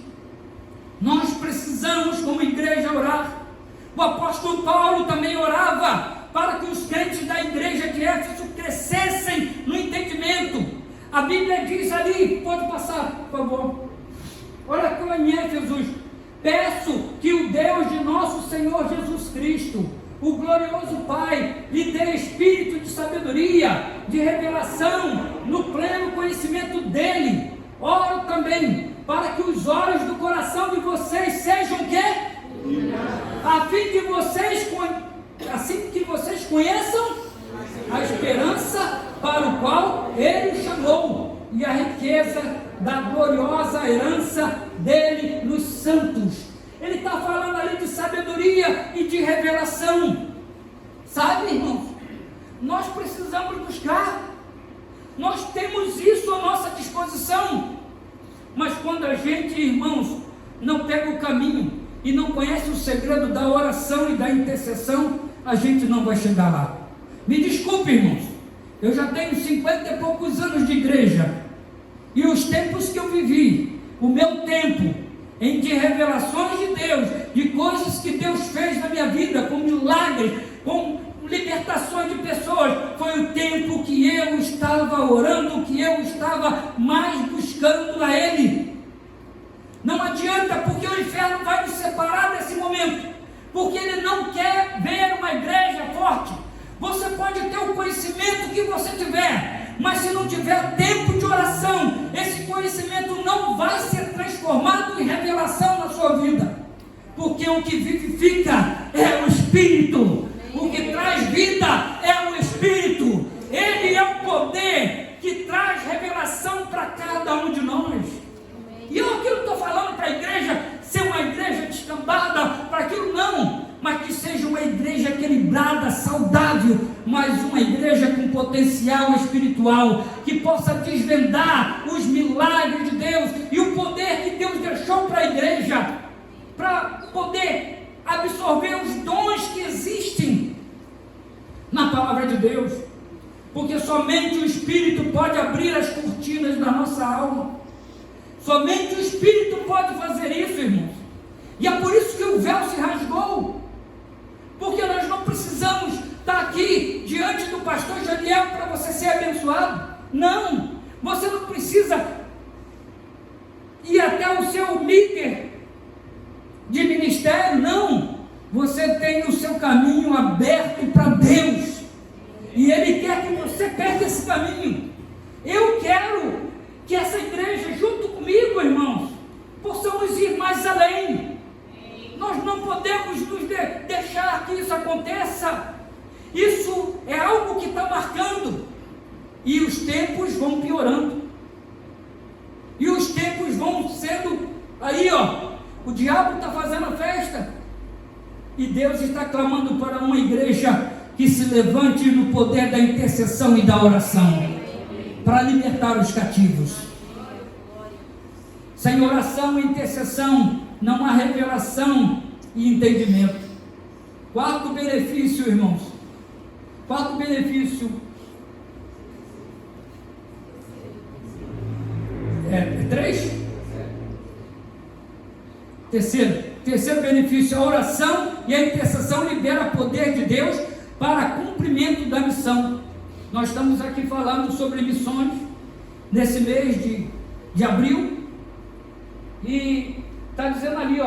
A: Nós precisamos, como igreja, orar. O apóstolo Paulo também orava para que os crentes da igreja de Éfeso crescessem no entendimento. A Bíblia diz ali, pode passar, por favor. Olha aqui em Éfesos: peço que o Deus de nosso Senhor Jesus Cristo, o glorioso Pai, lhe dê espírito de sabedoria, de revelação, no pleno conhecimento dele. Oro também para que os olhos do coração de vocês sejam o quê? A fim que vocês, assim que vocês conheçam a esperança para o qual ele chamou, e a riqueza da gloriosa herança dele nos santos. Ele está falando ali de sabedoria e de revelação. Sabe, irmãos? nós precisamos buscar. Nós temos isso à nossa disposição. Mas quando a gente, irmãos, não pega o caminho e não conhece o segredo da oração e da intercessão, a gente não vai chegar lá. Me desculpe, irmãos, eu já tenho 50 e poucos anos de igreja, e os tempos que eu vivi, o meu tempo de revelações de Deus, de coisas que Deus fez na minha vida, com milagres, com libertações de pessoas, foi o tempo que eu estava orando, que eu estava mais buscando a Ele. Não adianta, porque o inferno vai nos separar desse momento, porque ele não quer ver uma igreja forte. Você pode ter o conhecimento que você tiver, mas se não tiver tempo de oração, esse conhecimento não vai ser transformado em revelação na sua vida, porque o que vivifica é o Espírito, o que traz vida é o Espírito. Ele é o poder que traz revelação para cada um de nós. E eu aqui não estou falando para a igreja ser uma igreja descambada, para aquilo não, mas que seja uma igreja equilibrada, saudável, mas uma igreja com potencial espiritual, que possa desvendar os milagres de Deus e o poder que Deus deixou para a igreja, para poder absorver os dons que existem na palavra de Deus, porque somente o Espírito pode abrir as cortinas da nossa alma. Somente o Espírito pode fazer isso, irmãos. E é por isso que o véu se rasgou, porque nós não precisamos estar aqui diante do pastor Janiel para você ser abençoado. Não, você não precisa ir até o seu líder de ministério, não. Você tem o seu caminho aberto para Deus, e Ele quer que você pegue esse caminho. Eu quero que essa igreja, junto comigo, irmãos, possamos ir mais além. Nós não podemos nos deixar que isso aconteça. Isso é algo que está marcando, e os tempos vão piorando, e os tempos vão sendo, aí o diabo está fazendo a festa, e Deus está clamando para uma igreja que se levante no poder da intercessão e da oração, para libertar os cativos. Sem oração e intercessão não há revelação e entendimento. Quarto benefício, irmãos. Quarto benefício. Três? Terceiro benefício, a oração e a intercessão libera poder de Deus para cumprimento da missão. Nós estamos aqui falando sobre missões nesse mês de abril, e está dizendo ali,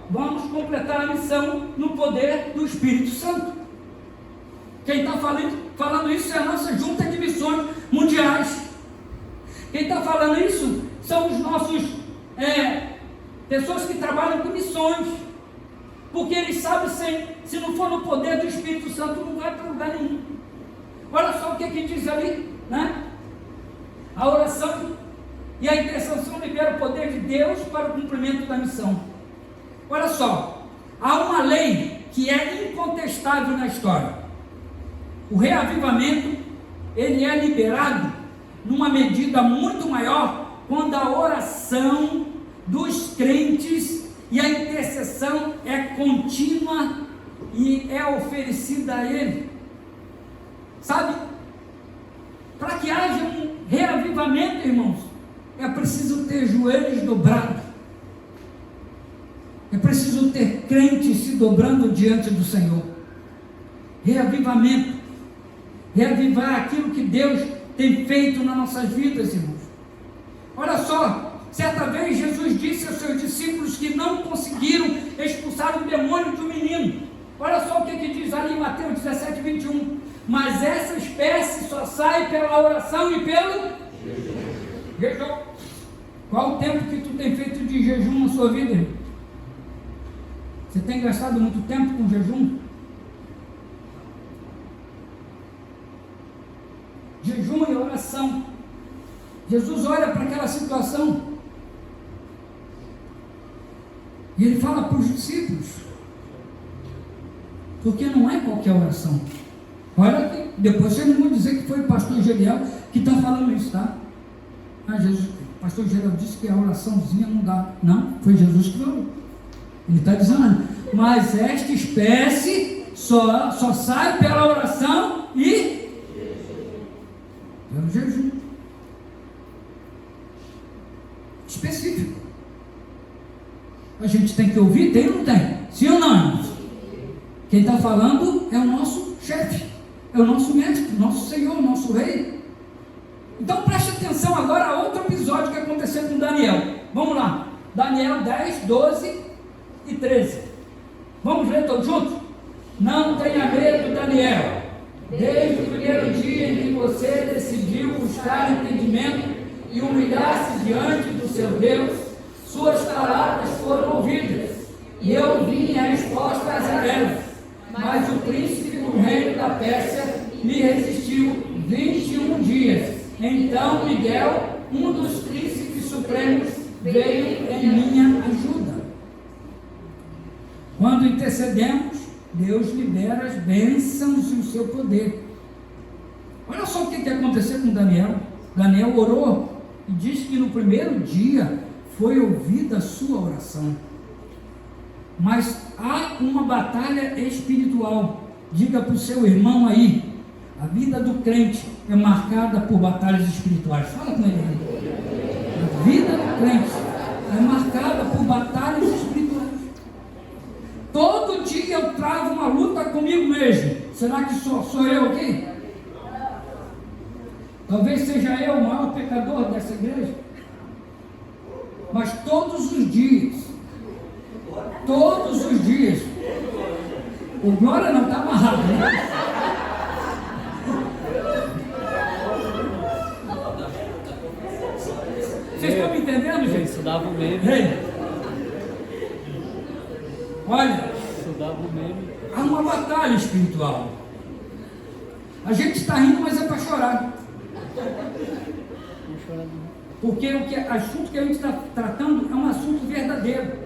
A: vamos completar a missão no poder do Espírito Santo. Quem está falando isso é a nossa junta de missões mundiais. Quem está falando isso são os nossos pessoas que trabalham com missões, porque eles sabem, se não for no poder do Espírito Santo, não vai para lugar nenhum. Olha só o que diz ali, né? A oração e a intercessão liberam o poder de Deus para o cumprimento da missão. Olha só, há uma lei que é incontestável na história. O reavivamento, ele é liberado numa medida muito maior quando a oração dos crentes e a intercessão é contínua e é oferecida a Ele. Sabe? Para que haja um reavivamento, irmãos, é preciso ter joelhos dobrados. É preciso ter crentes se dobrando diante do Senhor. Reavivamento. Reavivar aquilo que Deus tem feito nas nossas vidas, irmãos. Olha só, certa vez Jesus disse aos seus discípulos que não conseguiram expulsar o demônio de um menino. Olha só o que diz ali em Mateus 17, 21. Mas essa espécie só sai pela oração e pelo jejum. Qual o tempo que tu tem feito de jejum na sua vida, irmão? Você tem gastado muito tempo com jejum? Jejum e oração. Jesus olha para aquela situação e ele fala para os discípulos, porque não é qualquer oração. Olha aqui, depois vocês não vão dizer que foi o pastor Geriel que está falando isso, tá? Jesus, o pastor Geriel disse que a oraçãozinha não dá. Não, foi Jesus que falou. Ele está dizendo, mas esta espécie só sai pela oração e pelo jejum. Específico. A gente tem que ouvir, tem ou não tem? Sim ou não, irmãos? Quem está falando é o nosso chefe, é o nosso mestre, nosso Senhor, nosso Rei. Então preste atenção agora a outro episódio que aconteceu com Daniel. Vamos lá, Daniel 10, 12 e 13. Vamos ler todos juntos? Não tenha medo, Daniel. Desde o primeiro dia em que você decidiu buscar entendimento e humilhar-se diante do seu Deus, suas palavras foram ouvidas, e eu vim a respostas a elas. Mas o príncipe do reino da Pérsia me resistiu 21 dias. Então Miguel, um dos príncipes supremos, veio em minha ajuda. Quando intercedemos, Deus libera as bênçãos e o seu poder. Olha só o que aconteceu com Daniel. Daniel orou e diz que no primeiro dia foi ouvida a sua oração. Mas há uma batalha espiritual. Diga para o seu irmão aí, a vida do crente é marcada por batalhas espirituais. Fala com ele aí. A vida do crente é marcada por batalhas espirituais. Todo dia eu travo uma luta comigo mesmo. Será que sou eu aqui? Talvez seja eu o maior pecador dessa igreja. Mas todos os dias, o Glória não está amarrado, né? Vocês estão me entendendo, gente?
B: Estudava o meme.
A: Olha,
B: Estudava o meme.
A: há uma batalha espiritual. A gente está rindo, mas é para chorar. Porque o assunto que a gente está tratando é um assunto verdadeiro.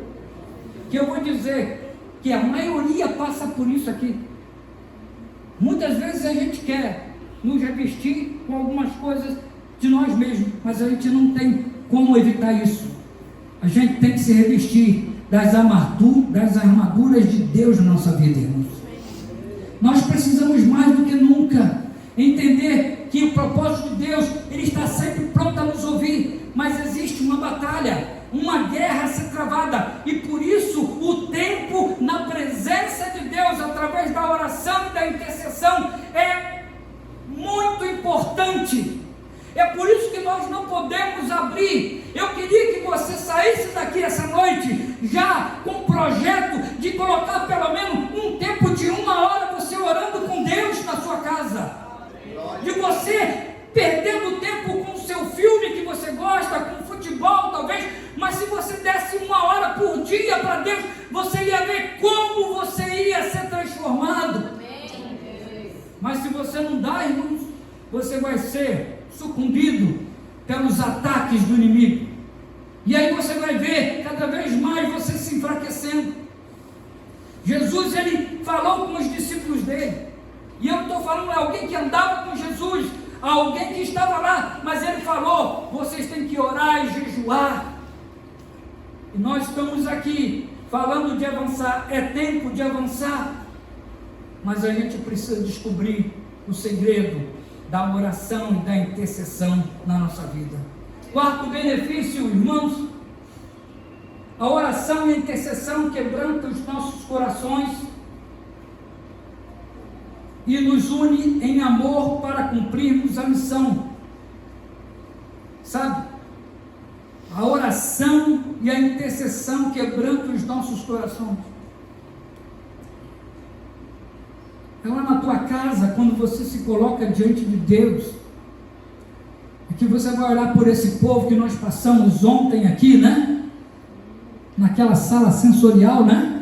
A: Que eu vou dizer que a maioria passa por isso aqui. Muitas vezes a gente quer nos revestir com algumas coisas de nós mesmos, mas a gente não tem como evitar isso. A gente tem que se revestir das armaduras de Deus na nossa vida, irmãos. Nós precisamos mais do que nunca entender que o propósito de Deus, Ele está sempre pronto a nos ouvir, mas existe uma batalha, uma guerra a ser travada, e por isso o tempo na presença de Deus, através da oração e da intercessão, é muito importante. É por isso que nós não podemos abrir. Eu queria que você saísse daqui essa noite já com o projeto de colocar pelo menos um tempo de 1 hora você orando com Deus na sua casa. De você perdendo tempo com o seu filme que você gosta, com futebol talvez, mas se você desse 1 hora por dia para Deus, você ia ver como você ia ser transformado. Mas se você não dá, irmãos, você vai ser sucumbido pelos ataques do inimigo, e aí você vai ver cada vez mais você se enfraquecendo. Jesus, ele falou com os discípulos dele, e eu não estou falando de alguém que andava com Jesus, alguém que estava lá, mas ele falou: vocês têm que orar e jejuar. E nós estamos aqui falando de avançar, é tempo de avançar, mas a gente precisa descobrir o segredo da oração e da intercessão na nossa vida. Quarto benefício, irmãos, a oração e a intercessão quebranta os nossos corações e nos une em amor para cumprirmos a missão. Sabe? A oração e a intercessão quebrantam os nossos corações. É lá na tua casa, quando você se coloca diante de Deus, é que você vai orar por esse povo que nós passamos ontem aqui, né? Naquela sala sensorial, né?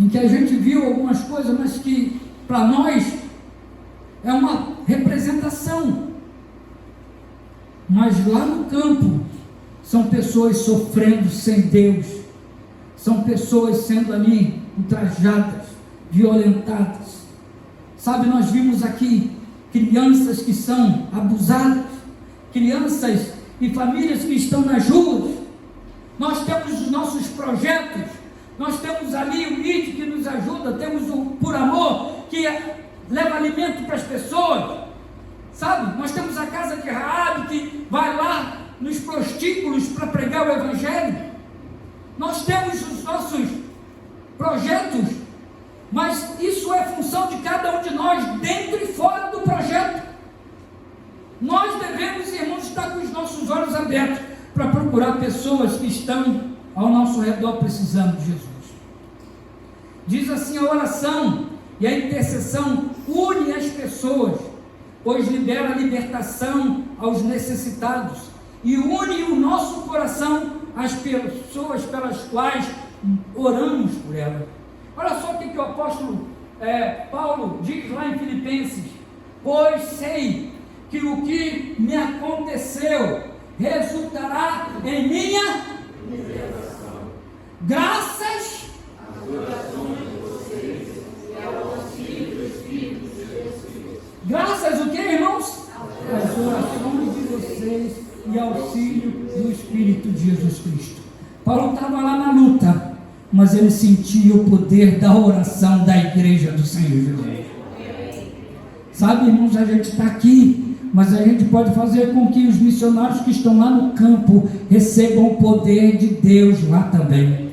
A: Em que a gente viu algumas coisas, mas que para nós é uma representação. Mas lá no campo são pessoas sofrendo sem Deus, são pessoas sendo ali ultrajadas, violentadas. Sabe, nós vimos aqui crianças que são abusadas, crianças e famílias que estão nas ruas. Nós temos os nossos projetos, nós temos ali o IT que nos ajuda, temos o Por Amor, que leva alimento para as pessoas, sabe? Nós temos a Casa de Raabe, que vai lá nos prostíbulos para pregar o Evangelho. Nós temos os nossos projetos, mas isso é função de cada um de nós, dentro e fora do projeto. Nós devemos, irmãos, estar com os nossos olhos abertos para procurar pessoas que estão ao nosso redor precisando de Jesus. Diz assim: a oração e a intercessão unem as pessoas, pois libera a libertação aos necessitados e une o nosso coração às pessoas pelas quais oramos por elas. Olha só o que o apóstolo Paulo diz lá em Filipenses: pois sei que o que me aconteceu resultará em minha graças às orações de vocês e ao auxílio do Espírito de Jesus. Graças o que, irmãos? Às orações de vocês e auxílio do Espírito de Jesus Cristo. Paulo estava lá na luta, mas ele sentia o poder da oração da igreja do Senhor Jesus. Sabe, irmãos, a gente está aqui, mas a gente pode fazer com que os missionários que estão lá no campo recebam o poder de Deus lá também.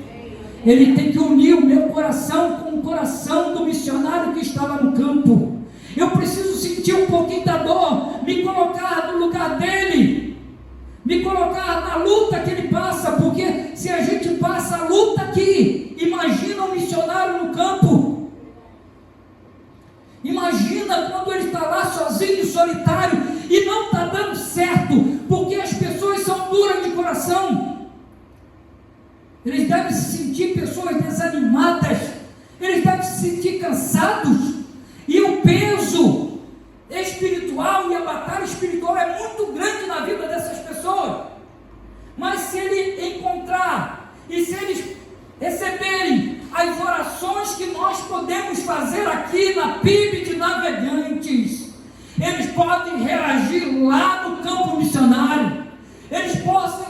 A: Ele tem que unir o meu coração com o coração do missionário que está lá no campo. Eu preciso sentir um pouquinho da dor, me colocar no lugar dele, me colocar na luta que ele passa, porque se a gente passa a luta aqui, imagina um missionário no campo. Imagina quando ele está lá sozinho, solitário, e não está dando certo, porque as pessoas são duras de coração. Eles devem se sentir pessoas desanimadas, eles devem se sentir cansados, e o peso espiritual e a batalha espiritual é muito grande na vida dessas pessoas. Mas se ele encontrar e se eles receberem as orações que nós podemos fazer aqui na PIB de Navegantes, eles podem reagir lá no campo missionário, eles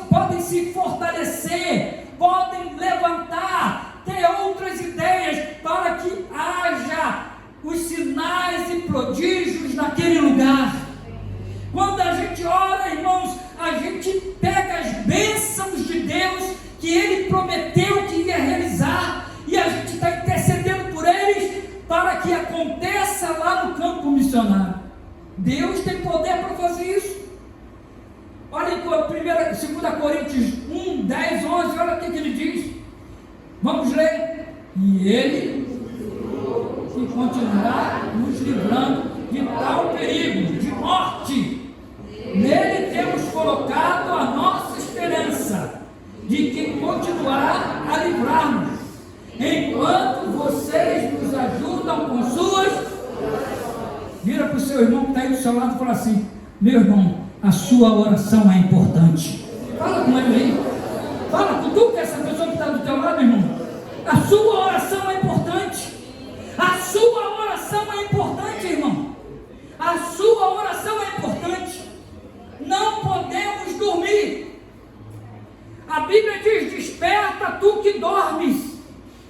A: podem se fortalecer, podem levantar, ter outras ideias para que haja os sinais e prodígios naquele lugar. Quando a gente ora, irmãos, a gente pega as bênçãos de Deus que Ele prometeu que ia realizar, e a gente está intercedendo por eles para que aconteça lá no campo missionário. Deus tem poder para fazer isso. Olha em 2 Coríntios 1, 10, 11, olha o que ele diz. Vamos ler. E Ele que continuará nos livrando de tal perigo, de morte. Nele temos colocado a nossa esperança, de que continuará a livrar-nos, enquanto vocês nos ajudam com suas. Vira para o seu irmão que está aí do seu lado e fala assim: meu irmão, a sua oração é importante. Fala com ele aí. Fala com tu, que essa pessoa que está do teu lado, irmão. A sua oração é importante. A sua oração é importante, irmão. A sua oração é importante. Não podemos dormir. A Bíblia diz: desperta tu que dormes,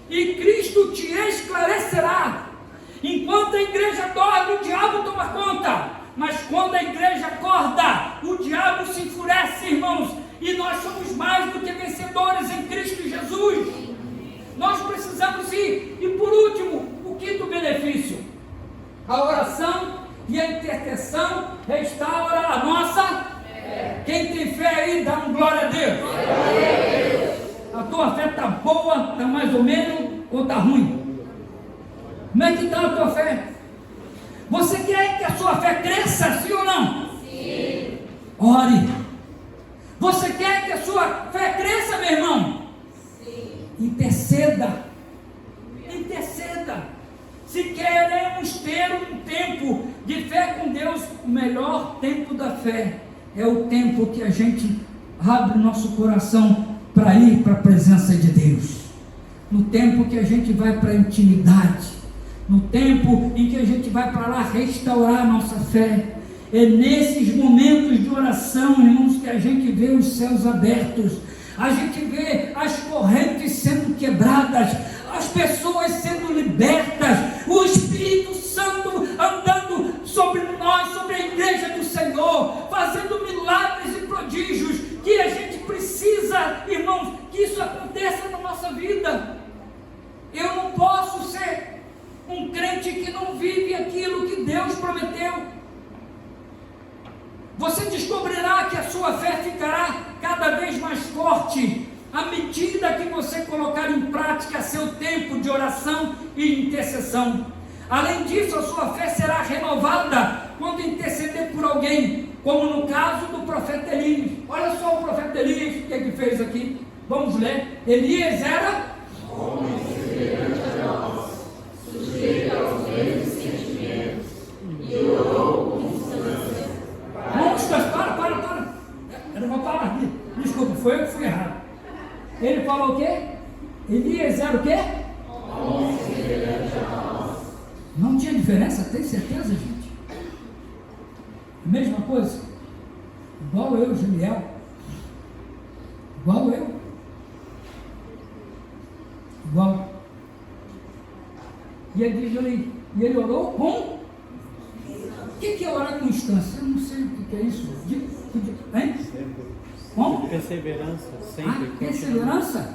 A: e Cristo te esclarecerá. Enquanto a igreja dorme, o diabo toma conta, mas quando a igreja acorda, o diabo se enfurece, irmãos, e nós somos mais do que vencedores em Cristo Jesus. Nós precisamos ir. E por último, o quinto benefício: a oração e a intercessão restaura a nossa fé. Quem tem fé aí, dá um glória a Deus. A tua fé está boa, está mais ou menos, ou está ruim? Como é que está a tua fé? Você quer que a sua fé cresça, sim ou não? Sim. Ore. Você quer que a sua fé cresça, meu irmão? Sim. Interceda. Interceda. Se queremos ter um tempo de fé com Deus, o melhor tempo da fé é o tempo que a gente abre o nosso coração para ir para a presença de Deus. No tempo que a gente vai para a intimidade, no tempo em que a gente vai para lá restaurar a nossa fé. É nesses momentos de oração, irmãos, que a gente vê os céus abertos, a gente vê as correntes sendo quebradas, as pessoas sendo libertas, o Espírito Santo andando sobre nós, sobre a igreja do Senhor, fazendo milagres e prodígios, que a gente precisa, irmãos, que isso aconteça na nossa vida. Eu não posso ser um crente que não vive aquilo que Deus prometeu. Você descobrirá que a sua fé ficará cada vez mais forte à medida que você colocar em prática seu tempo de oração e intercessão. Além disso, a sua fé será renovada quando interceder por alguém, como no caso do profeta Elias. Olha só o profeta Elias, o que ele fez aqui. Vamos ler. Elias era homem semelhante a nós, sujeito aos mesmos sentimentos, e orou com constância. Para. Eu não vou parar aqui. Desculpa, foi eu que fui errado. Ele falou o quê? Elias era o quê? Homem semelhante a nós. Não tinha diferença, tem certeza, gente? Mesma coisa. Igual eu, Juliel. Igual eu. Igual. E ele orou com... O que é orar com instância? Eu não sei o que é isso. Hein? Como?
B: Perseverança, sempre.
A: Perseverança?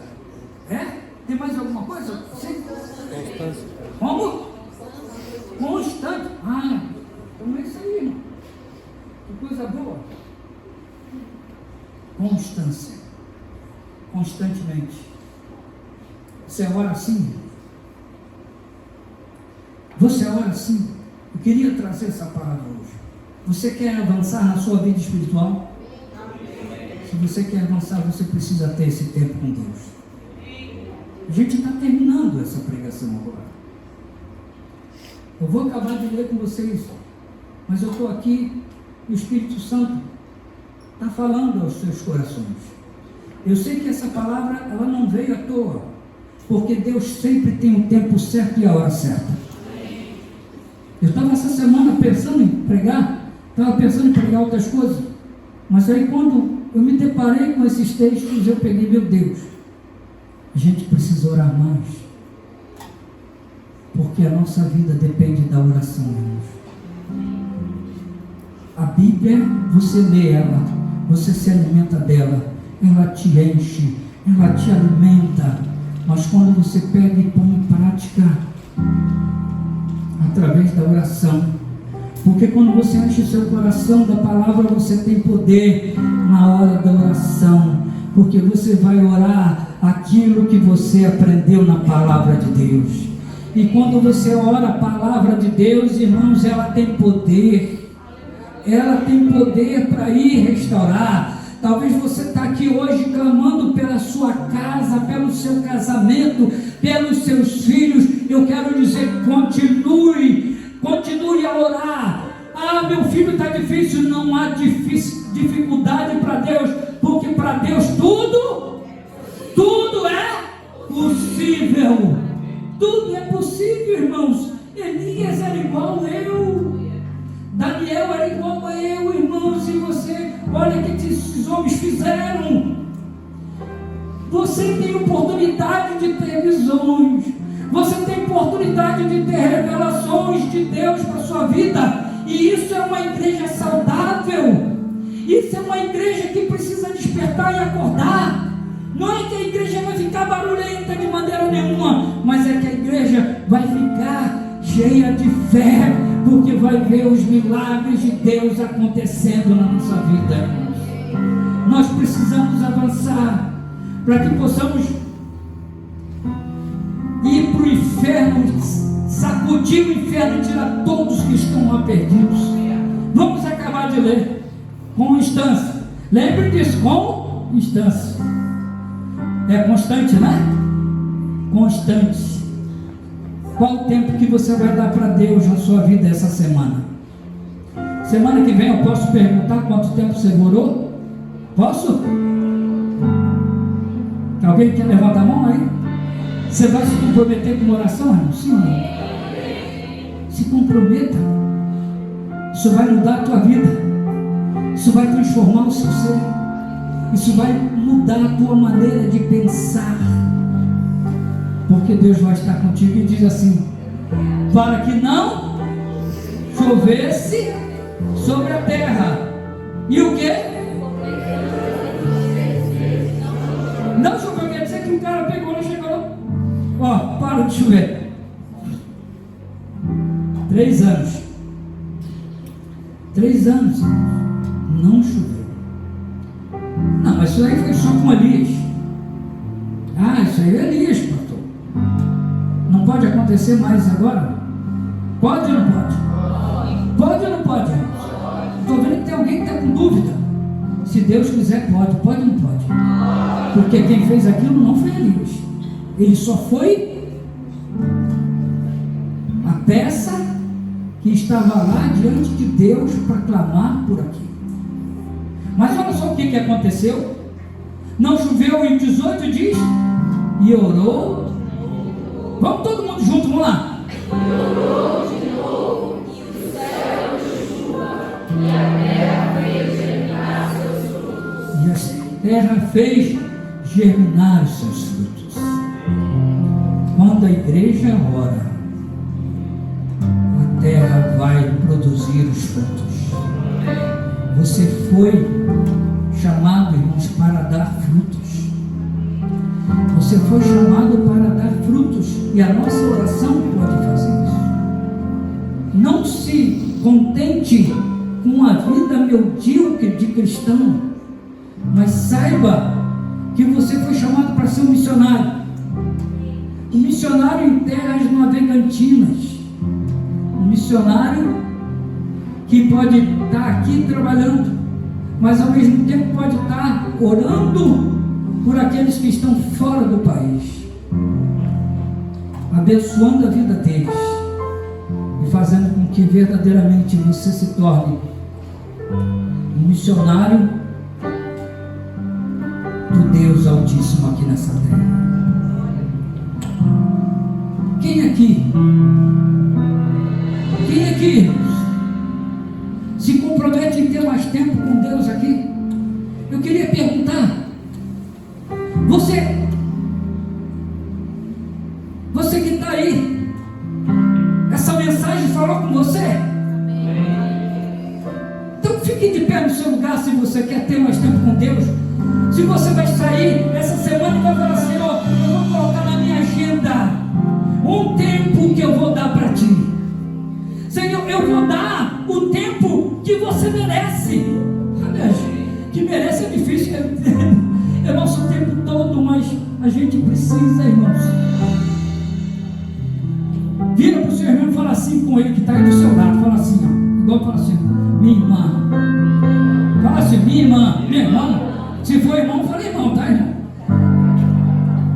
A: É? Tem mais alguma coisa? Sim.
B: Constância.
A: Como? Constante. Então é isso aí, irmão. Que coisa boa. Constância. Constantemente. Você ora assim? Você ora assim? Eu queria trazer essa palavra hoje. Você quer avançar na sua vida espiritual? Se você quer avançar, você precisa ter esse tempo com Deus. A gente está terminando essa pregação agora. Eu vou acabar de ler com vocês, mas eu estou aqui, o Espírito Santo está falando aos seus corações. Eu sei que essa palavra, ela não veio à toa, porque Deus sempre tem o tempo certo e a hora certa. Eu estava essa semana pensando em pregar, outras coisas, mas aí quando eu me deparei com esses textos, eu peguei, meu Deus, a gente precisa orar mais, porque a nossa vida depende da oração, irmãos. A Bíblia, você lê ela, você se alimenta dela, ela te enche, ela te alimenta, mas quando você pega e põe em prática, através da oração, porque quando você enche o seu coração da palavra, você tem poder na hora da oração, porque você vai orar aquilo que você aprendeu na palavra de Deus. E quando você ora a palavra de Deus, irmãos, ela tem poder para ir restaurar. Talvez você está aqui hoje clamando pela sua casa, pelo seu casamento, pelos seus filhos. Eu quero dizer, continue a orar. Meu filho está difícil. Não há dificuldade para Deus, porque para Deus tudo é possível. Tudo é possível, irmãos. Elias era igual eu, Daniel era igual a eu, irmãos. E você, olha o que esses homens fizeram. Você tem oportunidade de ter visões, você tem oportunidade de ter revelações de Deus para a sua vida, e isso é uma igreja saudável. Isso é uma igreja que precisa despertar e acordar. Não é que a igreja vai ficar barulhenta de maneira nenhuma, mas é que a igreja vai ficar cheia de fé, porque vai ver os milagres de Deus acontecendo na nossa vida. Nós precisamos avançar para que possamos ir para o inferno, sacudir o inferno e tirar todos que estão lá perdidos. Vamos acabar de ler com instância. Lembre disso, com instância. É constante, né? Constante. Qual o tempo que você vai dar para Deus na sua vida essa semana? Semana que vem eu posso perguntar quanto tempo você orou? Posso? Alguém quer levantar a mão aí? Você vai se comprometer com uma oração, irmão? Sim. comprometa. Isso vai mudar a tua vida. Isso vai transformar o seu ser. Isso vai mudar a tua maneira de pensar. Porque Deus vai estar contigo e diz assim: para que não chovesse sobre a terra. E o quê? Não choveu, quer dizer que o cara pegou e chegou. Ó, para de chover. 3 anos. 3 anos. Não choveu. Não, mas isso aí foi só com Elias. Ah, isso aí é Elias, pastor. Não pode acontecer mais agora? Pode ou não pode? Pode ou não pode? Estou vendo que tem alguém que está com dúvida. Se Deus quiser, pode. Pode ou não pode? Porque quem fez aquilo não foi Elias. Ele só foi a peça que estava lá diante de Deus para clamar por aquilo. Mas olha só o que aconteceu. Não choveu em 18 dias e orou. Vamos todo mundo junto, vamos lá. Orou de novo e o céu de chuva e a terra fez germinar seus frutos. E a terra fez germinar os seus frutos. Quando a igreja ora, a terra vai produzir os frutos. Você foi chamado, irmãos, para dar frutos. Você foi chamado para dar frutos. E a nossa oração pode fazer isso. Não se contente com a vida medíocre de cristão, mas saiba que você foi chamado para ser um missionário. Um missionário em terras navegantinas. Um missionário que pode estar aqui trabalhando, mas ao mesmo tempo pode estar orando por aqueles que estão fora do país, abençoando a vida deles e fazendo com que verdadeiramente você se torne um missionário do Deus Altíssimo aqui nessa terra. Quem aqui se compromete em ter mais tempo com Deus aqui? Eu queria perguntar: você que está aí, essa mensagem falou com você? Então fique de pé no seu lugar se você quer ter mais tempo com Deus. Se você vai sair essa semana e vai falar: Senhor, eu vou colocar na minha agenda um tempo que eu vou dar para Ti. Senhor, eu vou dar o tempo que você merece. Aliás, que merece é difícil, é nosso tempo todo, mas a gente precisa, irmãos. Vira para o seu irmão e fala assim com ele que está aí do seu lado. Fala assim, ó, igual fala assim: minha irmã. Fala assim: minha irmã, meu irmão. Se for irmão, fala irmão, tá, irmão?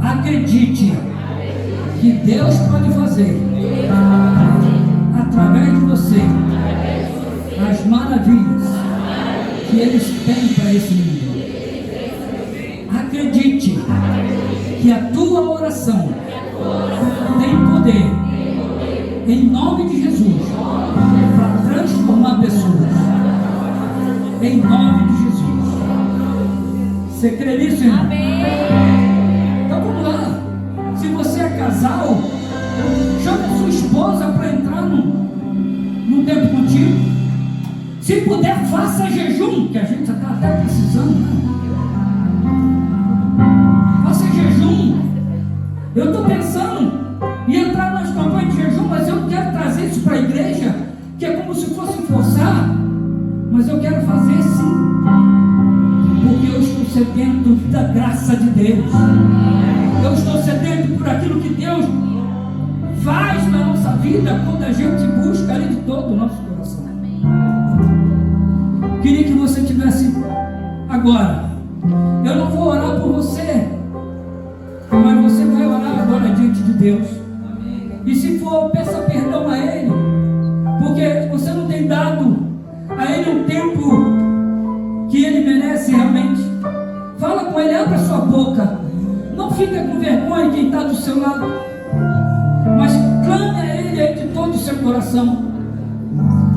A: Acredite que Deus pode fazer através de você as maravilhas que eles têm para esse mundo. Acredite que a tua oração tem poder, em nome de Jesus, para transformar pessoas. Em nome de Jesus. Você crê nisso, irmão? Então vamos lá. Se você é casal, chame a sua esposa para entrar num tempo contigo. Se puder, faça jejum, que a gente está até precisando, né? Faça jejum. Eu estou pensando em entrar nas campanhas de jejum, mas eu quero trazer isso para a igreja, que é como se fosse forçar, mas eu quero fazer sim, porque eu estou sedento da graça de Deus. Eu estou sedento por aquilo que Deus faz na nossa vida quando a gente busca Ele de todo o nosso coração. Queria que você tivesse agora. Eu não vou orar por você, mas você vai orar agora diante de Deus. E se for, peça perdão a Ele, porque você não tem dado a Ele um tempo que Ele merece realmente. Fala com Ele, abre a sua boca. Não fica com vergonha quem está do seu lado, mas clame a Ele aí de todo o seu do coração.